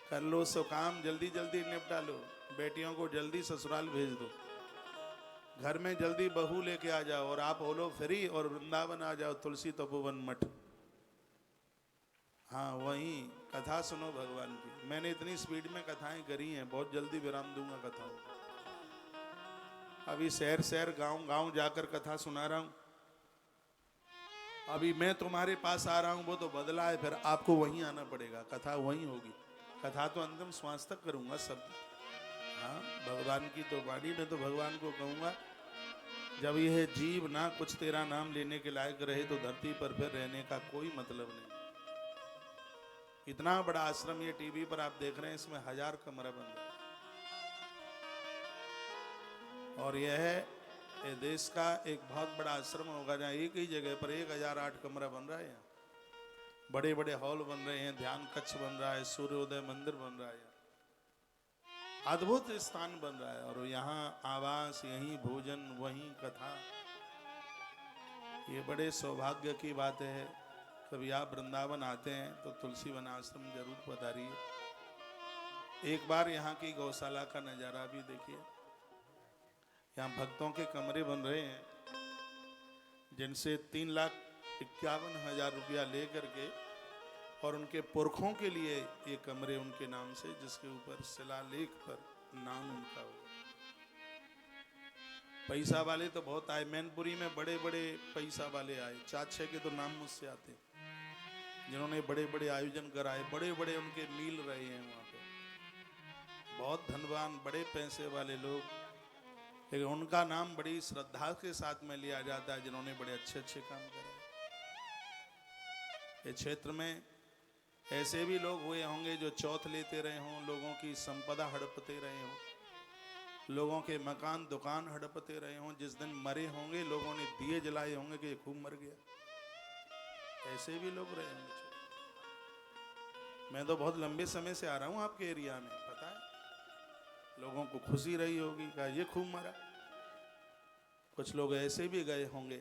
कर लो सो काम, जल्दी जल्दी निपटा लो। बेटियों को जल्दी ससुराल भेज दो, घर में जल्दी बहू लेके आ जाओ और आप होलो फ्री और वृंदावन आ जाओ, तुलसी तपोवन मठ। हाँ, वहीं कथा सुनो भगवान की। मैंने इतनी स्पीड में कथाएं करी हैं, बहुत जल्दी विराम दूंगा कथाओं को। अभी शहर शहर गांव गांव जाकर कथा सुना रहा हूं। अभी मैं तुम्हारे पास आ रहा हूं, वो तो बदला है, फिर आपको वहीं आना पड़ेगा। कथा वहीं होगी। कथा तो अंतिम श्वास तक करूंगा सब। हाँ, भगवान की तो वाणी में तो भगवान को कहूंगा, जब यह जीव ना कुछ तेरा नाम लेने के लायक रहे तो धरती पर फिर रहने का कोई मतलब नहीं। इतना बड़ा आश्रम ये टीवी पर आप देख रहे हैं, इसमें 1000 कमरा बन रहा है। और यह है देश का एक बहुत बड़ा आश्रम होगा जहाँ एक ही जगह पर 1008 कमरा बन रहा है। यहाँ बड़े बड़े हॉल बन रहे हैं, ध्यान कक्ष बन रहा है, सूर्योदय मंदिर बन रहा है, अद्भुत स्थान बन रहा है। और यहाँ आवास, यहीं भोजन, वहीं कथा। ये बड़े सौभाग्य की बात है। कभी आप वृंदावन आते हैं तो तुलसी वन आश्रम जरूर पधारिए। एक बार यहाँ की गौशाला का नजारा भी देखिए। यहाँ भक्तों के कमरे बन रहे हैं, जिनसे 3,51,000 रुपया लेकर के, और उनके पुरखों के लिए ये कमरे उनके नाम से, जिसके ऊपर शिलालेख पर नाम उनका हो। पैसा वाले तो बहुत आए, मैनपुरी में बड़े बड़े पैसा वाले आए। 4-6 के तो नाम मुझसे आते, जिन्होंने बड़े बड़े आयोजन कराए, बड़े बड़े उनके मील रहे हैं वहाँ पे। बहुत धनवान, बड़े पैसे वाले लोग, लेकिन उनका नाम बड़ी श्रद्धा के साथ में लिया जाता है, जिन्होंने बड़े अच्छे अच्छे काम करे। इस क्षेत्र में ऐसे भी लोग हुए होंगे जो चौथ लेते रहे हों, लोगों की संपदा हड़पते रहे हों, लोगों के मकान दुकान हड़पते रहे हों, जिस दिन मरे होंगे लोगों ने दिए जलाए होंगे कि ये खूब मर गया, ऐसे भी लोग रहे होंगे। मैं तो बहुत लंबे समय से आ रहा हूं आपके एरिया में, पता है लोगों को खुशी रही होगी कि ये खूब मरा। कुछ लोग ऐसे भी गए होंगे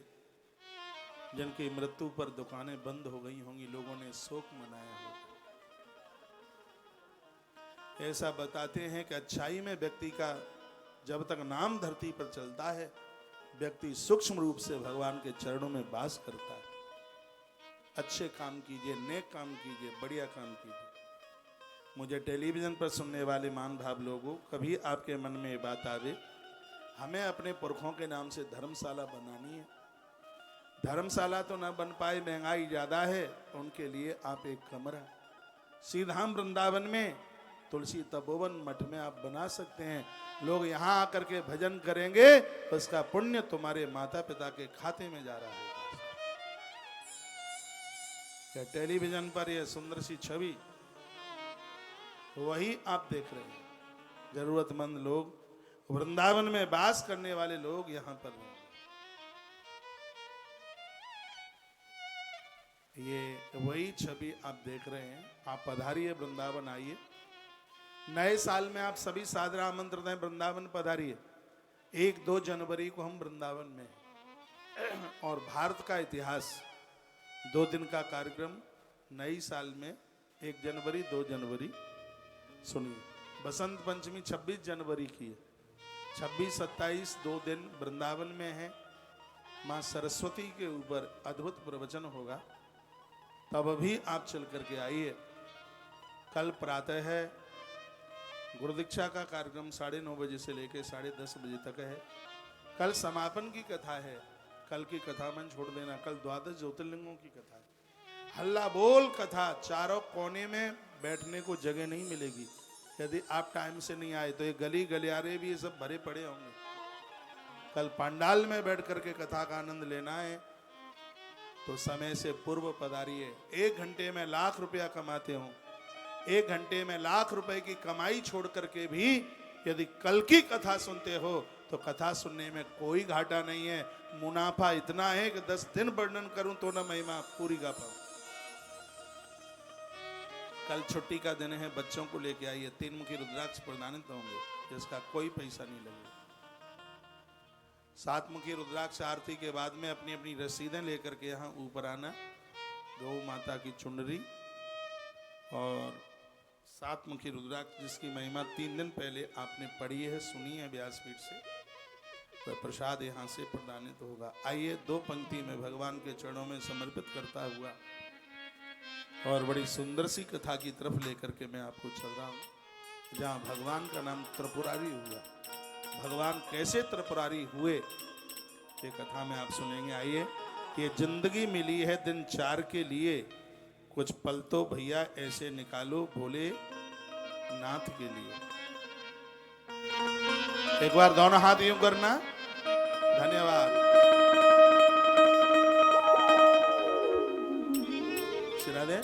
जिनकी मृत्यु पर दुकानें बंद हो गई होंगी, लोगों ने शोक मनाया होगा। ऐसा बताते हैं कि अच्छाई में व्यक्ति का जब तक नाम धरती पर चलता है, व्यक्ति सूक्ष्म रूप से भगवान के चरणों में वास करता है। अच्छे काम कीजिए, नेक काम कीजिए, बढ़िया काम कीजिए। मुझे टेलीविजन पर सुनने वाले मान भाव लोगों, कभी आपके मन में ये बात आवे हमें अपने पुरखों के नाम से धर्मशाला बनानी है, धर्मशाला तो ना बन पाए, महंगाई ज्यादा है, उनके लिए आप एक कमरा सीधाम वृंदावन में तुलसी तपोवन मठ में आप बना सकते हैं। लोग यहाँ आकर के भजन करेंगे, उसका पुण्य तुम्हारे माता पिता के खाते में जा रहा होगा। क्या टेलीविजन पर यह सुंदर सी छवि वही आप देख रहे हैं। जरूरतमंद लोग, वृंदावन में वास करने वाले लोग यहाँ पर हैं। ये वही छवि आप देख रहे हैं। आप पधारिए, वृंदावन आइए। नए साल में आप सभी सादर आमंत्रित हैं, वृंदावन पधारिए। 1-2 जनवरी को हम वृंदावन में हैं और भारत का इतिहास 2 दिन का कार्यक्रम नई साल में 1 जनवरी 2 जनवरी सुनिए। बसंत पंचमी 26 जनवरी की है। 26-27 2 दिन वृंदावन में है। माँ सरस्वती के ऊपर अद्भुत प्रवचन होगा, तब भी आप चल करके आइए। कल प्रातः है गुरु दीक्षा का कार्यक्रम 9:30 बजे से लेकर 10:30 बजे तक है। कल समापन की कथा है। कल की कथा मन छोड़ देना, कल 12 ज्योतिर्लिंगों की कथा है। हल्ला बोल कथा, चारों कोने में बैठने को जगह नहीं मिलेगी। यदि आप टाइम से नहीं आए तो ये गली गलियारे भी ये सब भरे पड़े होंगे। कल पंडाल में बैठ करके कथा का आनंद लेना है तो समय से पूर्व पधारिए। 1 घंटे में लाख रुपया कमाते हो, 1 घंटे में लाख रुपए की कमाई छोड़ करके भी यदि कल की कथा सुनते हो तो कथा सुनने में कोई घाटा नहीं है। मुनाफा इतना है कि 10 दिन वर्णन करूं तो न महिमा पूरी गा पाऊं। कल छुट्टी का दिन है, बच्चों को लेके आइए। 3 मुखी रुद्राक्ष प्रदानित होंगे, जिसका कोई पैसा नहीं लगेगा। 7 मुखी रुद्राक्ष आरती के बाद में अपनी अपनी रसीदें लेकर के यहाँ ऊपर आना। गौ माता की चुनरी और 7 मुखी रुद्राक्ष, जिसकी महिमा 3 दिन पहले आपने पढ़ी है, सुनी है व्यासपीठ से, वह प्रसाद यहाँ से प्रदानित होगा। आइए 2 पंक्ति में भगवान के चरणों में समर्पित करता हुआ और बड़ी सुंदर सी कथा की तरफ लेकर के मैं आपको चल रहा हूँ, जहाँ भगवान का नाम त्रिपुरारी हुआ। भगवान कैसे त्रिपुरारी हुए ये कथा में आप सुनेंगे। आइए, ये जिंदगी मिली है दिन 4 के लिए, कुछ पल तो भैया ऐसे निकालो भोले नाथ के लिए। एक बार दोनों हाथ यूं करना। धन्यवाद। सिरा दे।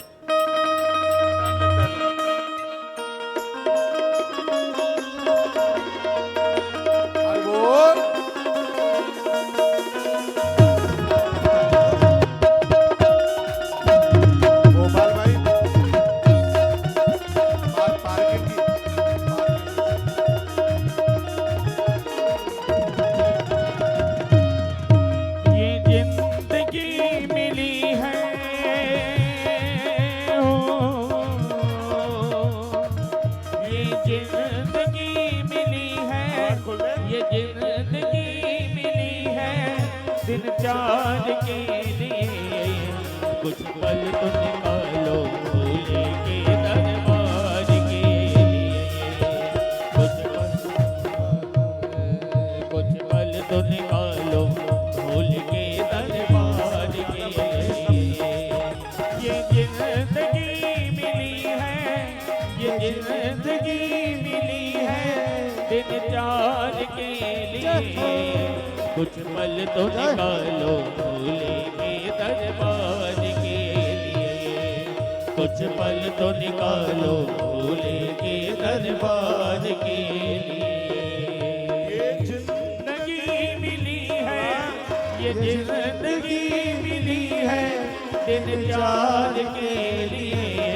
कुछ पल तो निकालो भोले के दरबार के लिए, कुछ पल तो निकालो भोले के दरबार के लिए। जिंदगी मिली है दिन चार के लिए,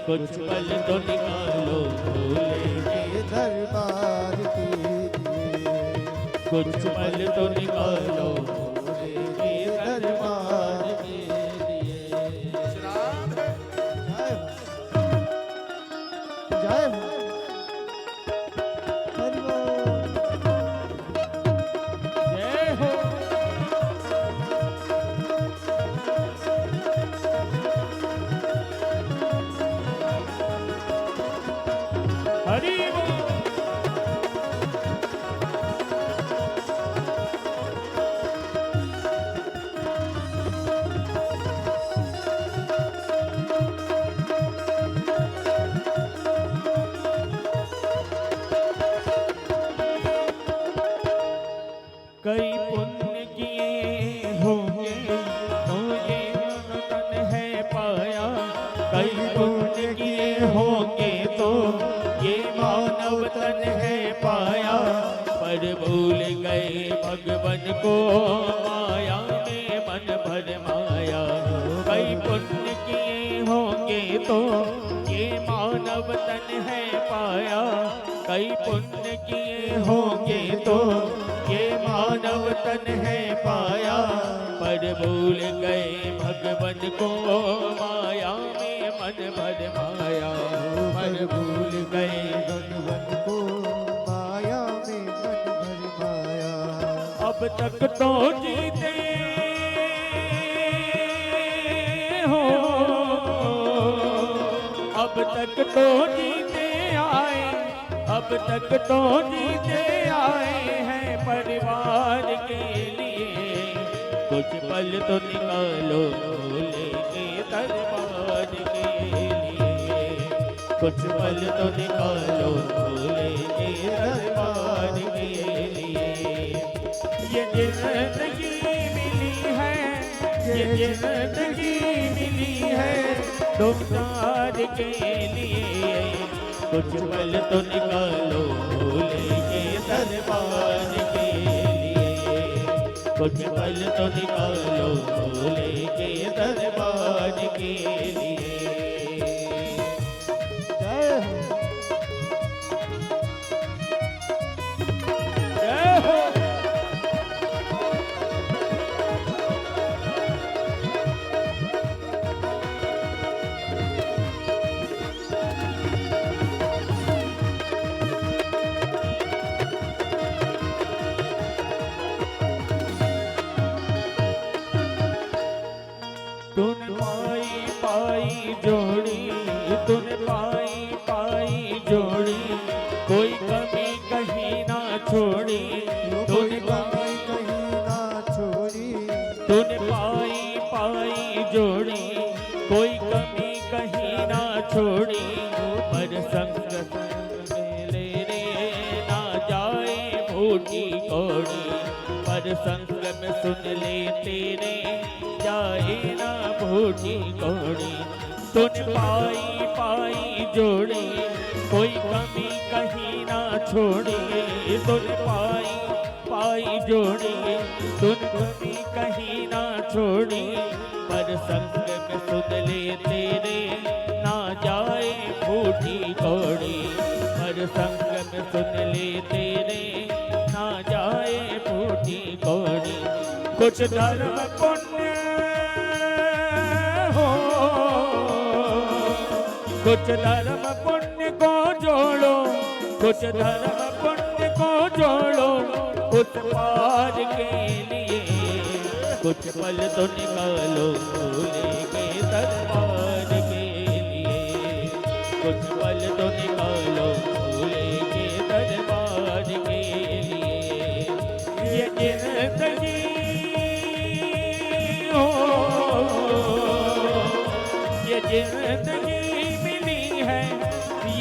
कुछ पल तो निकालो भूले के दरबार के लिए, कुछ पल तो निकालो भोले के दरबार के लिए। जय हो हरि बोल। जय हो। हरि बोल। कई पुण्य किए होंगे तो ये मन तन है पाया, कई पुण्य किए होंगे तो ये मानव तन है पाया, पर भूल गए भगवन को माया में मन भर माया। कई पुण्य किए होंगे तो ये मानव तन है पाया, कई पुण्य किए होंगे तो ये मानव तन है पाया, पर भूल गए भगवन को माया में मन भर माया, पर भूल गए भगवन को माया में मन भर माया। अब तक तो जीते हो, अब तक तो जीते आए, अब तक तो जीते आए हैं परिवार के लिए, कुछ पल तो निकालो भोले के दरबार के लिए, कुछ पल तो निकालो भोले के दरबार के लिए। ये जिंदगी मिली है, ये जिंदगी मिली है दो चार के लिए, कुछ पल तो निकालो भोले के दरबार के लिए, कुछ पल तो निकालो भोले के दरबार के लिए। जय हो जय हो। तूने पाई पाई जोड़ी, तूने पाई पाई जोड़ी, कोई कमी कहीं ना छोड़ी, तूने कोई कहीं ना छोड़ी, तूने पाई पाई जोड़ी, कोई कमी कहीं ना छोड़ी, पर संग संग मेले रे ना जाए भूटी कौड़ी, पर संग में सुन ले तेरे जाए ना भूटी कौड़ी। तूने पाई पाई जोड़ी, कोई कमी कहीं ना छोड़ी, तूने पाई पाई जोड़ी, तूने कमी कहीं ना छोड़ी, पर संग में सुन ले तेरे ना जाए भूटी कौड़ी, पर संग में सुन ले तेरे ना जाए भूटी कौड़ी। कुछ धर्म पुण्य हो, कुछ धर्म पुण्य को जोड़ो, कुछ धर्म पुण्य को जोड़ो उस पार के लिए, कुछ पल तो निकालो भोले के दरबार के लिए, कुछ पल तो निकालो भोले के दरबार के लिए। ये जिंदगी हो, ये जिंदगी मिली है,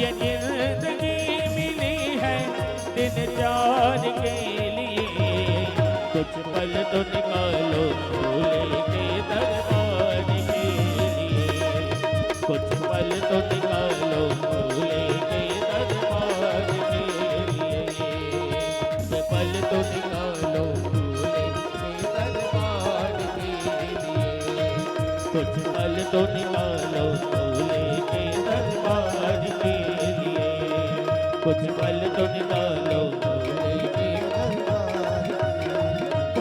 ये जिंदगी मिली है दिन चार के लिए, कुछ पल तो निकालो भोले के दरबार के लिए, कुछ पल तो निकालो भोले के दरबार के लिए, ये पल तो निकालो भोले के दरबार कुछ पल तो निकालो भोले के दरबार के लिए, कुछ पल तो निकालो भोले के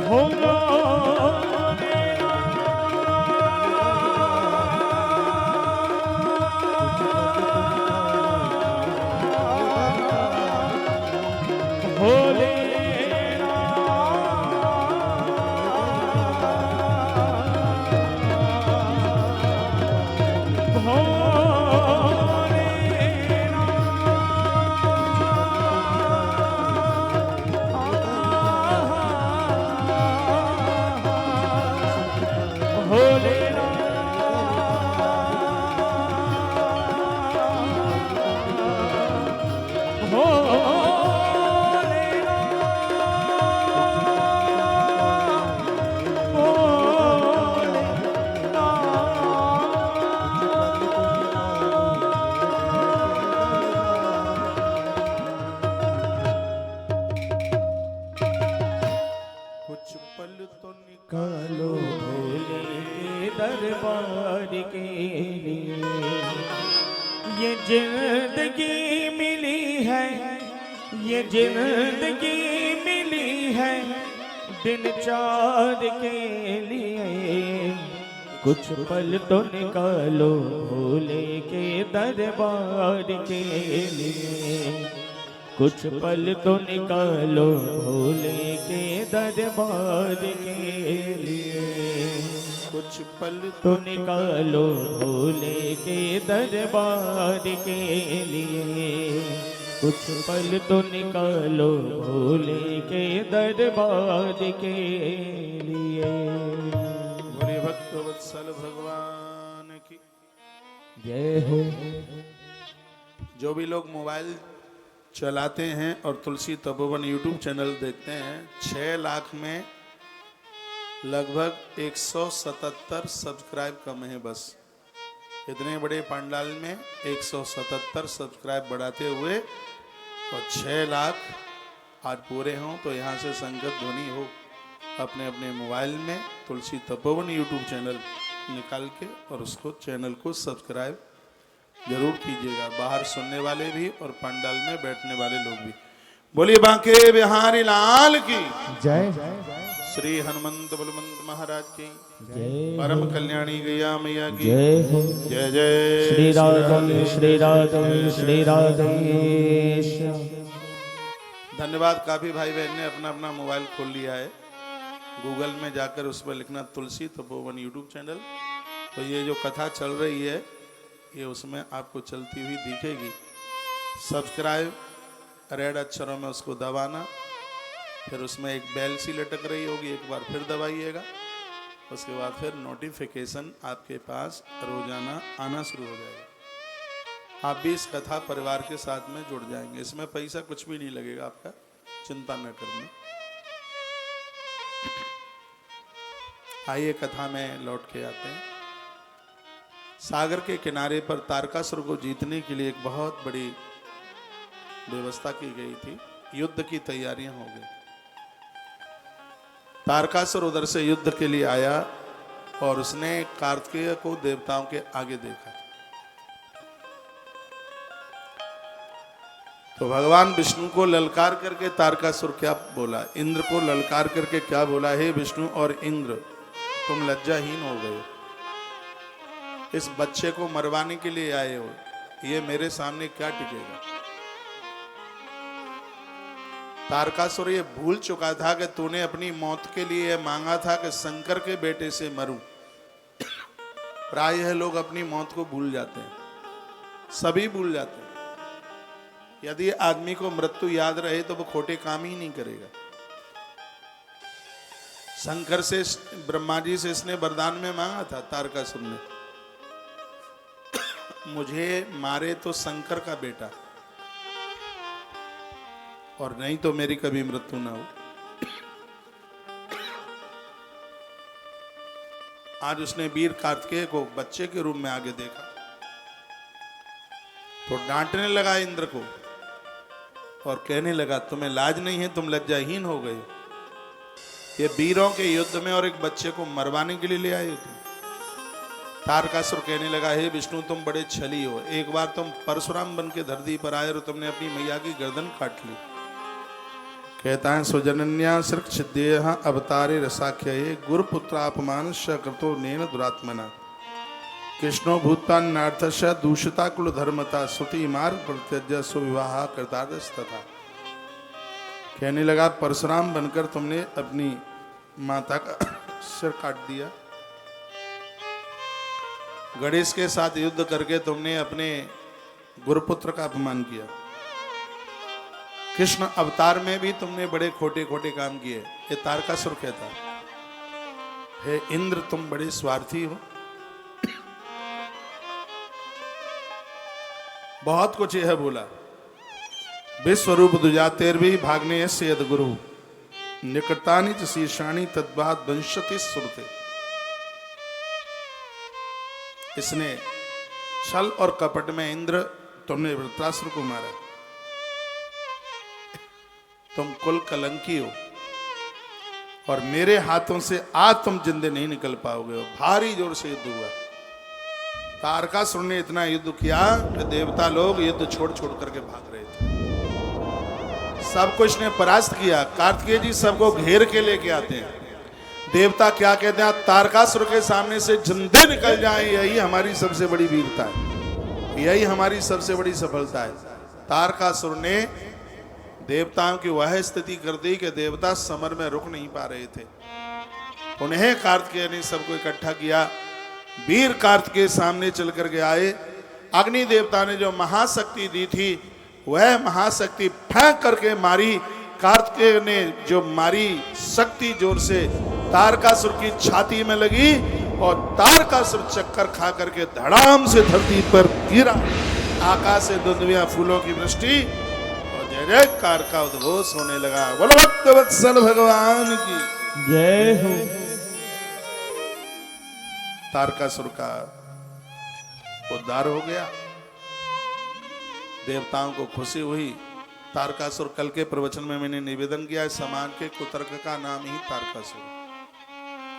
हो भोले कुछ पल तो कालो भोले के दरबार के लिए, ये जिंदगी मिली है, ये जिंदगी मिली है दिन चार के लिए, कुछ पल तो निकालो भोले के दरबार के लिए, कुछ पल तो निकालो भोले के दरबार के लिए, कुछ पल तो निकालो भोले के दरबार के लिए, कुछ पल तो निकालो भोले के दरबार के लिए। बोले भक्त वत्सल भगवान की जय हो। जो भी लोग मोबाइल चलाते हैं और तुलसी तपोवन यूट्यूब चैनल देखते हैं, 6 लाख में लगभग 177 सब्सक्राइब कम है बस। इतने बड़े पंडाल में 177 सब्सक्राइब बढ़ाते हुए और 6 लाख आज पूरे हों, तो यहाँ से संगत ध्वनि हो अपने अपने मोबाइल में तुलसी तपोवन यूट्यूब चैनल निकाल के और उसको चैनल को सब्सक्राइब जरूर कीजिएगा, बाहर सुनने वाले भी और पंडाल में बैठने वाले लोग भी। बोलिए बांके बिहारी लाल की जय। श्री हनुमंत बलवंत महाराज की जय परम कल्याणी गैया मैया की जय हो। जय जय श्री राधे श्री राधे श्री राधे। धन्यवाद। काफी भाई बहन ने अपना अपना मोबाइल खोल लिया है, गूगल में जाकर उस पर लिखना तुलसी तपोवन यूट्यूब चैनल, तो ये जो कथा चल रही है ये उसमें आपको चलती हुई दिखेगी। सब्सक्राइब रेड अक्षरों में उसको दबाना, फिर उसमें एक बेल सी लटक रही होगी, एक बार फिर दबाइएगा, उसके बाद फिर नोटिफिकेशन आपके पास रोजाना आना शुरू हो जाएगा। आप भी इस कथा परिवार के साथ में जुड़ जाएंगे। इसमें पैसा कुछ भी नहीं लगेगा आपका, चिंता न करना। आइए कथा में लौट के आते हैं। सागर के किनारे पर तारकासुर को जीतने के लिए एक बहुत बड़ी व्यवस्था की गई थी, युद्ध की तैयारियां हो गई। तारकासुर उधर से युद्ध के लिए आया और उसने कार्तिकेय को देवताओं के आगे देखा। तो भगवान विष्णु को ललकार करके तारकासुर क्या बोला, इंद्र को ललकार करके क्या बोला, हे विष्णु और इंद्र तुम लज्जाहीन हो गए, इस बच्चे को मरवाने के लिए आए हो, ये मेरे सामने क्या टिकेगा। तारकासुर ये भूल चुका था कि तूने अपनी मौत के लिए मांगा था कि शंकर के बेटे से मरूं। प्रायः लोग अपनी मौत को भूल जाते हैं, सभी भूल जाते हैं। यदि आदमी को मृत्यु याद रहे तो वो खोटे काम ही नहीं करेगा। शंकर से, ब्रह्मा जी से इसने वरदान में मांगा था तारकासुर ने, मुझे मारे तो शंकर का बेटा और नहीं तो मेरी कभी मृत्यु ना हो। आज उसने वीर कार्तिकेय को बच्चे के रूप में आगे देखा तो डांटने लगा इंद्र को और कहने लगा तुम्हें लाज नहीं है, तुम लज्जाहीन हो गए, ये वीरों के युद्ध में और एक बच्चे को मरवाने के लिए ले आए थे। तारकासुर कहने लगा, हे विष्णु तुम बड़े छली हो, एक बार तुम परशुराम बन के धरती पर आए और तुमने अपनी मैया की गर्दन काट ली। कहता है, सुजनन्या सृक छिद्देय अवतारे रसाख्य गुरुपुत्रापमान कृतो नेन दुरात्मना कृष्णो भूतान नार्थश दूषिता कुल धर्मता सुति मार्ग प्रत्यज सुविवाह कृतार्थस तथा। कहने लगा, परशुराम बनकर तुमने अपनी माता का सिर काट दिया, गणेश के साथ युद्ध करके तुमने अपने गुरुपुत्र का अपमान किया, कृष्ण अवतार में भी तुमने बड़े खोटे खोटे काम किए। ये तारकासुर कहता, हे इंद्र तुम बड़े स्वार्थी हो। बहुत कुछ यह बोला। विश्वरूप दुजातेर्भी भाग्ने से यद गुरु निकटानि च शीर्षाणि तद्वाद वंशति सुरते। इसने छल और कपट में इंद्र तुमने वृत्रासुर को मारा, तुम कुल कलंकी हो और मेरे हाथों से आज तुम जिंदे नहीं निकल पाओगे। भारी जोर से युद्ध हुआ। तारकासुर ने इतना युद्ध किया कि देवता लोग युद्ध छोड़ छोड़ करके भाग रहे थे। सब कुछ ने परास्त किया। कार्तिकेय जी सबको घेर के लेके आते हैं। देवता क्या कहते हैं, तारकासुर के सामने से जिंदे निकल जाएं, यही हमारी सबसे बड़ी वीरता है, यही हमारी सबसे बड़ी सफलता है। तारकासुर ने देवताओं की वह स्थिति कर दी कि देवता समर में रुक नहीं पा रहे थे। उन्हें कार्तिकेय ने सबको इकट्ठा किया। वीर कार्तिकेय सामने चल करके आए। अग्नि देवता ने जो महाशक्ति दी थी वह महाशक्ति फेंक करके मारी। कार्तिकेय ने जो मारी शक्ति जोर से तारकासुर की छाती में लगी और तारकासुर चक्कर खा करके धड़ाम से धरती पर गिरा। आकाश से दुंदुभियां फूलों की वृष्टि और जय जयकार का उद्घोष होने लगा। बोलो भक्तवत्सल भगवान की जय हो। तारकासुर का उद्धार हो गया। देवताओं को खुशी हुई। तारकासुर कल के प्रवचन में मैंने निवेदन किया है, समाज के कुतर्क का नाम ही तारकासुर।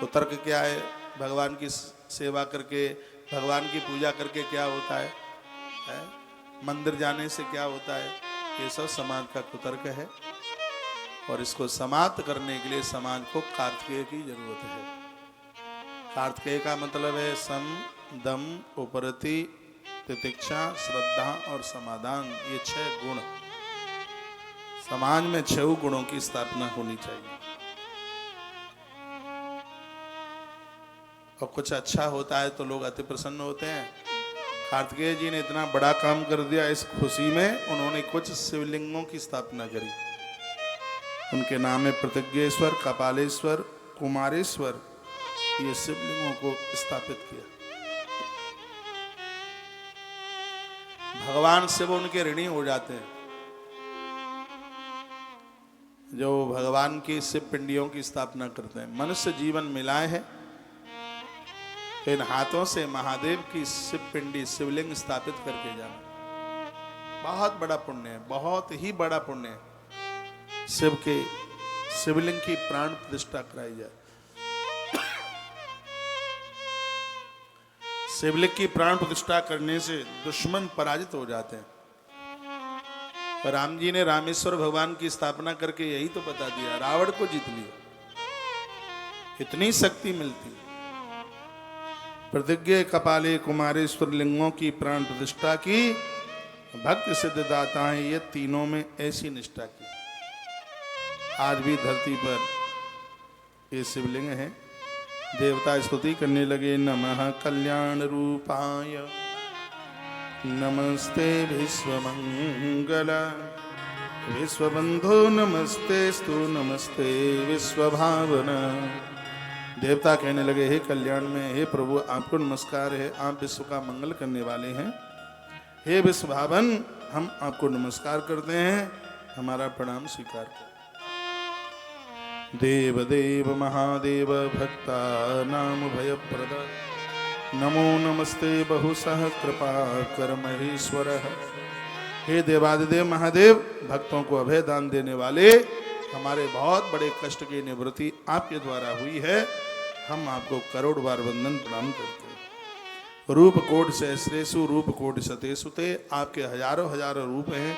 कुतर्क क्या है? भगवान की सेवा करके, भगवान की पूजा करके क्या होता है? मंदिर जाने से क्या होता है? ये सब समाज का कुतर्क है और इसको समाप्त करने के लिए समाज को कार्तिकेय की जरूरत है। कार्तिकेय का मतलब है सम, दम, उपरति, तितिक्षा, श्रद्धा और समाधान। ये 6 गुण समाज में 6 गुणों की स्थापना होनी चाहिए। और कुछ अच्छा होता है तो लोग अति प्रसन्न होते हैं। कार्तिकेय जी ने इतना बड़ा काम कर दिया। इस खुशी में उन्होंने कुछ शिवलिंगों की स्थापना करी। उनके नाम में प्रतिज्ञेश्वर, कपालेश्वर, कुमारेश्वर, ये शिवलिंगों को स्थापित किया। भगवान शिव उनके ऋणी हो जाते हैं। जो भगवान की शिव पिंडियों की स्थापना करते हैं। मनुष्य जीवन मिलाए है, इन हाथों से महादेव की शिव पिंडी, शिवलिंग स्थापित करके जाना बहुत बड़ा पुण्य है, बहुत ही बड़ा पुण्य है। शिव के शिवलिंग की प्राण प्रतिष्ठा कराई जाए। शिवलिंग की प्राण प्रतिष्ठा करने से दुश्मन पराजित हो जाते हैं। राम जी ने रामेश्वर भगवान की स्थापना करके यही तो बता दिया, रावण को जीत लिया। इतनी शक्ति मिलती। प्रतिज्ञ, कपाले, कुमारेश्वर लिंगों की प्राण प्रतिष्ठा की। भक्त सिद्धदाता है, ये तीनों में ऐसी निष्ठा की। आज भी धरती पर ये शिवलिंग है। देवता स्तुति करने लगे, नमः कल्याण रूपाय, नमस्ते विश्वमंगल, विश्वबंधो नमस्तेस्तु, नमस्ते विश्वभावना। देवता कहने लगे, हे कल्याण में, हे प्रभु आपको नमस्कार है, आप विश्व का मंगल करने वाले हैं। हे विश्वभावन, हम आपको नमस्कार करते हैं, हमारा प्रणाम स्वीकार करें। देव देव महादेव भक्ता नाम भयप्रद, नमो नमस्ते बहुसह कृपा कर महेश्वर। हे देवादिदेव महादेव, भक्तों को अभय दान देने वाले, हमारे बहुत बड़े कष्ट की निवृत्ति आपके द्वारा हुई है। हम आपको करोड़ बार वंदन प्रणाम करते हैं। रूप कोटि सहस्रेषु रूप कोटि शतेषु ते। आपके हजारों हजारों रूप हैं।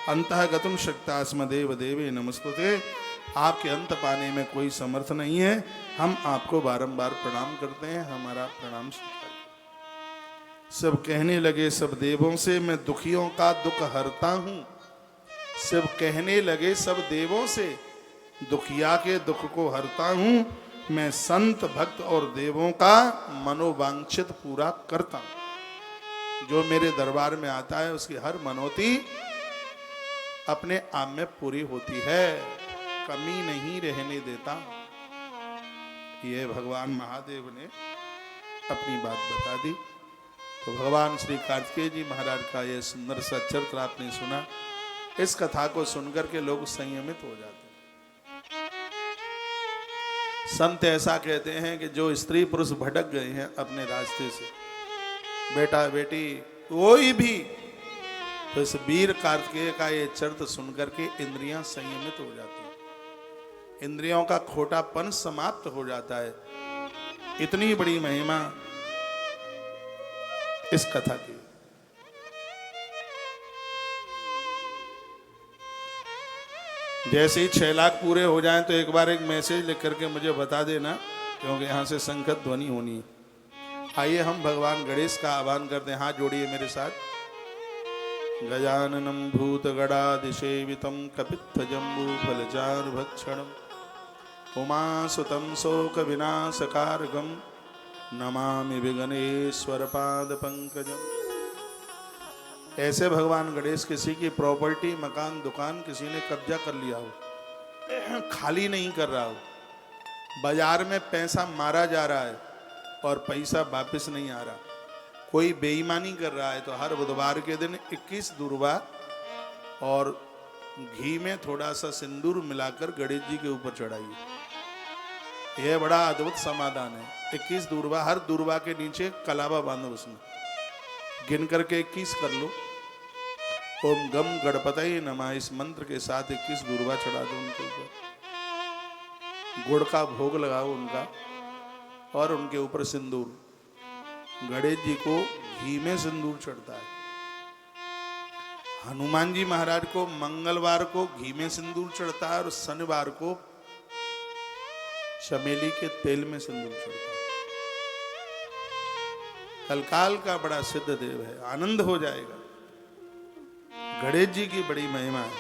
अंतःगतम शक्तास्मदेव देवे नमस्तुते। आपके अंत पाने में कोई समर्थ नहीं है। हम आपको बारंबार प्रणाम करते हैं, हमारा प्रणाम स्वीकार करें। सब कहने लगे सब देवों से, मैं दुखियों का दुख हरता हूं। सब कहने लगे सब देवों से, दुखिया के दुख को हरता हूं। मैं संत भक्त और देवों का मनोवांछित पूरा करता हूं। जो मेरे दरबार में आता है उसकी हर मनोती अपने आप में पूरी होती है, कमी नहीं रहने देता। ये भगवान महादेव ने अपनी बात बता दी। तो भगवान श्री कार्तिकेय जी महाराज का ये सुंदर सा चरित्र आपने सुना। इस कथा को सुनकर के लोग संयमित हो जाते हैं। संत ऐसा कहते हैं कि जो स्त्री पुरुष भटक गए हैं अपने रास्ते से, बेटा बेटी कोई भी, तो इस वीर कार्तिकेय का ये चरित्र सुनकर के इंद्रियां संयमित हो जाती हैं, इंद्रियों का खोटापन समाप्त हो जाता है। इतनी बड़ी महिमा इस कथा की। जैसे ही 6 लाख पूरे हो जाएं तो एक बार एक मैसेज लिख करके मुझे बता देना, क्योंकि यहाँ से संखत ध्वनि होनी है। आइए हम भगवान गणेश का आह्वान करते हैं। हाथ जोड़िए मेरे साथ। गजाननम भूत गणादिसेवितम कपित्थ जम्बू फलचार भक्षणम उमासुतम शोक विनाशकारकम नमामि विघ्नेश्वर पाद पंकजम। ऐसे भगवान गणेश किसी की प्रॉपर्टी, मकान, दुकान किसी ने कब्जा कर लिया हो, खाली नहीं कर रहा हो, बाजार में पैसा मारा जा रहा है और पैसा वापस नहीं आ रहा, कोई बेईमानी कर रहा है, तो हर बुधवार के दिन 21 दूर्वा और घी में थोड़ा सा सिंदूर मिलाकर गणेश जी के ऊपर चढ़ाइए। यह बड़ा अद्भुत समाधान है। 21 दूर्वा, हर दूर्वा के नीचे कलावा बांधो, उसमें गिन करके 21 कर लो। ओम गम गणपतये नमः, इस मंत्र के साथ 21 दूर्वा चढ़ा दो उनके ऊपर। गुड़ का भोग लगाओ उनका और उनके ऊपर सिंदूर। गणेश जी को घी में सिंदूर चढ़ता है। हनुमान जी महाराज को मंगलवार को घी में सिंदूर चढ़ता है और शनिवार को चमेली के तेल में सिंदूर चढ़ता है। कलकाल का बड़ा सिद्ध देव है, आनंद हो जाएगा। गणेश जी की बड़ी महिमा है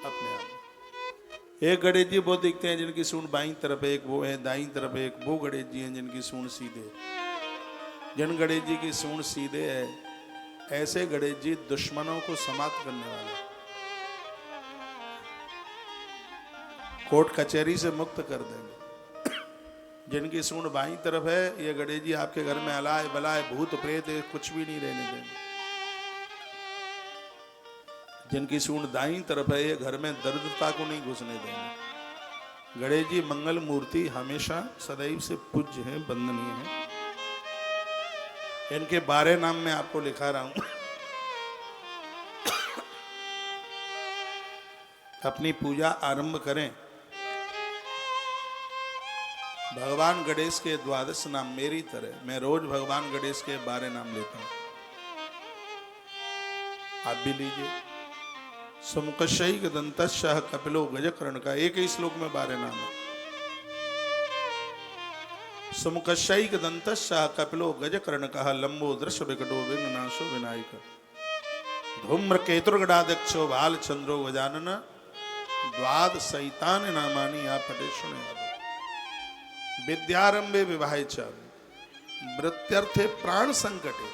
अपने आप में। एक गणेश जी वो दिखते हैं जिनकी सूंड बाईं तरफ है, एक वो है दाईं तरफ है, एक वो गणेश जी हैं जिनकी सूंड सीधे है। जिन गणेश जी की सूंड सीधे है, ऐसे गणेश जी दुश्मनों को समाप्त करने वाले, कोर्ट कचहरी से मुक्त कर देंगे। जिनकी सूंड बाईं तरफ है, ये गणेश जी आपके घर में अलाय बलाय भूत प्रेत कुछ भी नहीं रहने देंगे। जिनकी सूंड दाईं तरफ है, ये घर में दरिद्रता को नहीं घुसने देंगे। गणेश जी मंगल मूर्ति हमेशा सदैव से पूज्य है, वंदनीय है। इनके 12 नाम मैं आपको लिखा रहा हूं। अपनी पूजा आरंभ करें। भगवान गणेश के 12 नाम मेरी तरह मैं रोज भगवान गणेश के 12 नाम लेता हूं, आप भी लीजिए। सुमुखशैक दंतश्च कपिलो गजकर्ण का एक ही श्लोक में 12 नाम है। सुमुखशैक दंतश्च कपिलो गजकर्ण का लंबो दृश्य विकटो विघ्ननाशो विनायक धूम्र केतुर्गणाध्यक्षो बाल चंद्रो गजानन द्वादशैतानि नामानि आप पठे सुने। विद्यारंभे विवाहे च मृत्यर्थे प्राण संकटे,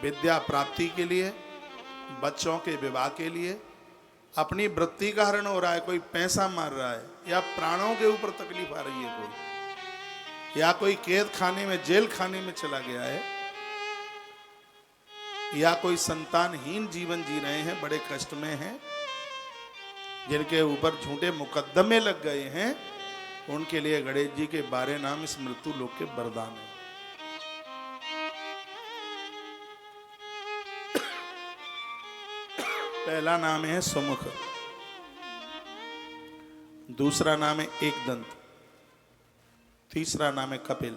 विद्या प्राप्ति के लिए, बच्चों के विवाह के लिए, अपनी वृत्ति का हरण हो रहा है, कोई पैसा मार रहा है, या प्राणों के ऊपर तकलीफ आ रही है कोई, या कोई कैद खाने में जेल खाने में चला गया है, या कोई संतानहीन जीवन जी रहे हैं, बड़े कष्ट में हैं, जिनके ऊपर झूठे मुकदमे लग गए हैं, उनके लिए गणेश जी के 12 नाम इस मृत्यु लोक के वरदान है। पहला नाम है सुमुख, दूसरा नाम है एकदंत, तीसरा नाम है कपिल,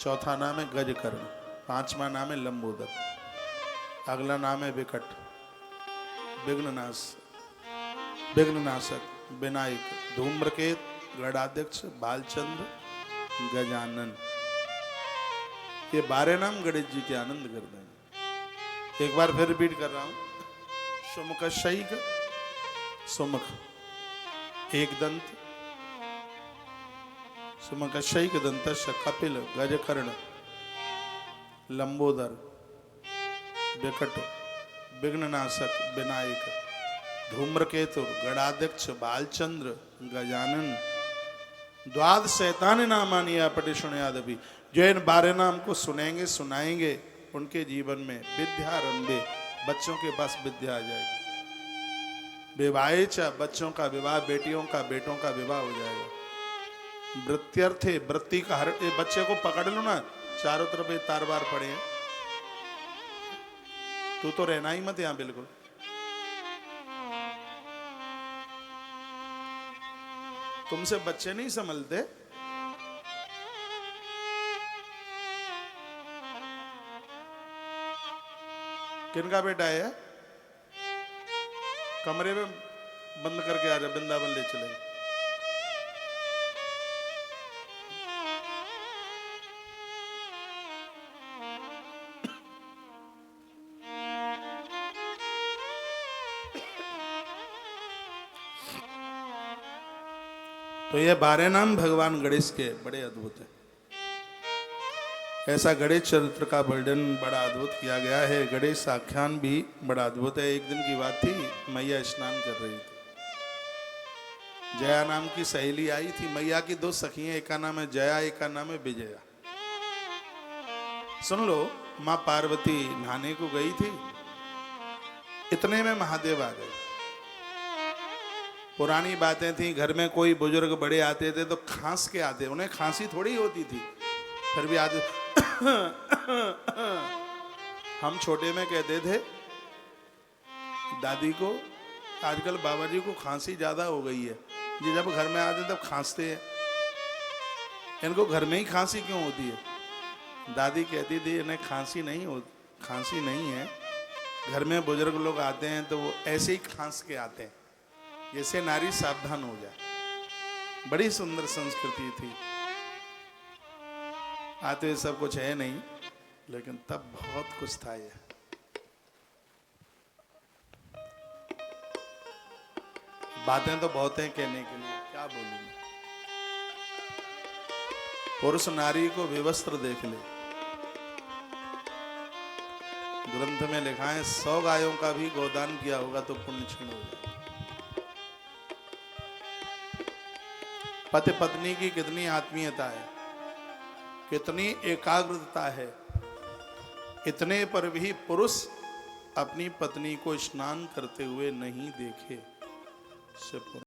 चौथा नाम है गजकर्ण, पांचवा नाम है लंबोदर, अगला नाम है विकट, विघ्ननाशक, विनायक, धूम्रकेत, गणाध्यक्ष, बालचंद्र, गजानन। ये 12 नाम गणेश जी के आनंद कर देंगे। एक बार फिर रिपीट कर रहा हूं। सुमुख शैक, सुमुख एक दंत, सुमुख शैक दंत, कपिल, गजकर्ण, लंबोदर, विकट, विघ्ननाशक, विनायक, धूम्रकेतु, गणाध्यक्ष, बालचंद्र, गजानन। द्वाद शैतान नामानी अपटे सुनयादपि। जो इन 12 नाम को सुनेंगे सुनाएंगे उनके जीवन में विद्यारंभे, बच्चों के पास विद्या आ जाएगी। विवाहेच, बच्चों का विवाह, बेटियों का बेटों का विवाह हो जाएगा। वृत्त्यर्थे, वृत्ति का हर एक बच्चे को पकड़ लो ना, चारों तरफ ये तार बार पड़े हैं, तू तो रहना ही मत यहां बिल्कुल। तुमसे बच्चे नहीं संभलते। किनका बेटा है? कमरे में बंद करके आ जा, वृंदावन ले चलेंगे। तो ये 12 नाम भगवान गणेश के बड़े अद्भुत है। ऐसा गणेश चरित्र का वर्णन बड़ा अद्भुत किया गया है। गणेश आख्यान भी बड़ा अद्भुत है। एक दिन की बात थी, मैया स्नान कर रही थी। जया नाम की सहेली आई थी। मैया की 2 सखियां, एक का नाम है जया, एक का नाम है विजया। सुन लो, मां पार्वती नहाने को गई थी, इतने में महादेव आ गए। पुरानी बातें थी, घर में कोई बुजुर्ग बड़े आते थे तो खांस के आते, उन्हें खांसी थोड़ी होती थी, फिर भी आते। हम छोटे में कहते थे दादी को, आजकल बाबा जी को खांसी ज्यादा हो गई है जी, जब घर में आते तब खांसते हैं, इनको घर में ही खांसी क्यों होती है? दादी कहती थी इन्हें खांसी नहीं है, घर में बुजुर्ग लोग आते हैं तो वो ऐसे ही खांस के आते हैं, जैसे नारी सावधान हो जाए। बड़ी सुंदर संस्कृति थी। आते हुए सब कुछ है नहीं, लेकिन तब बहुत कुछ था। ये बातें तो बहुत हैं कहने के लिए, क्या बोलूं मैं। पुरुष नारी को विवस्त्र देख ले, ग्रंथ में लिखा है 100 गायों का भी गोदान किया होगा तो पुण्य क्षीण हो जाएगा। पति पत्नी की कितनी आत्मीयता है, कितनी एकाग्रता है, इतने पर भी पुरुष अपनी पत्नी को स्नान करते हुए नहीं देखे।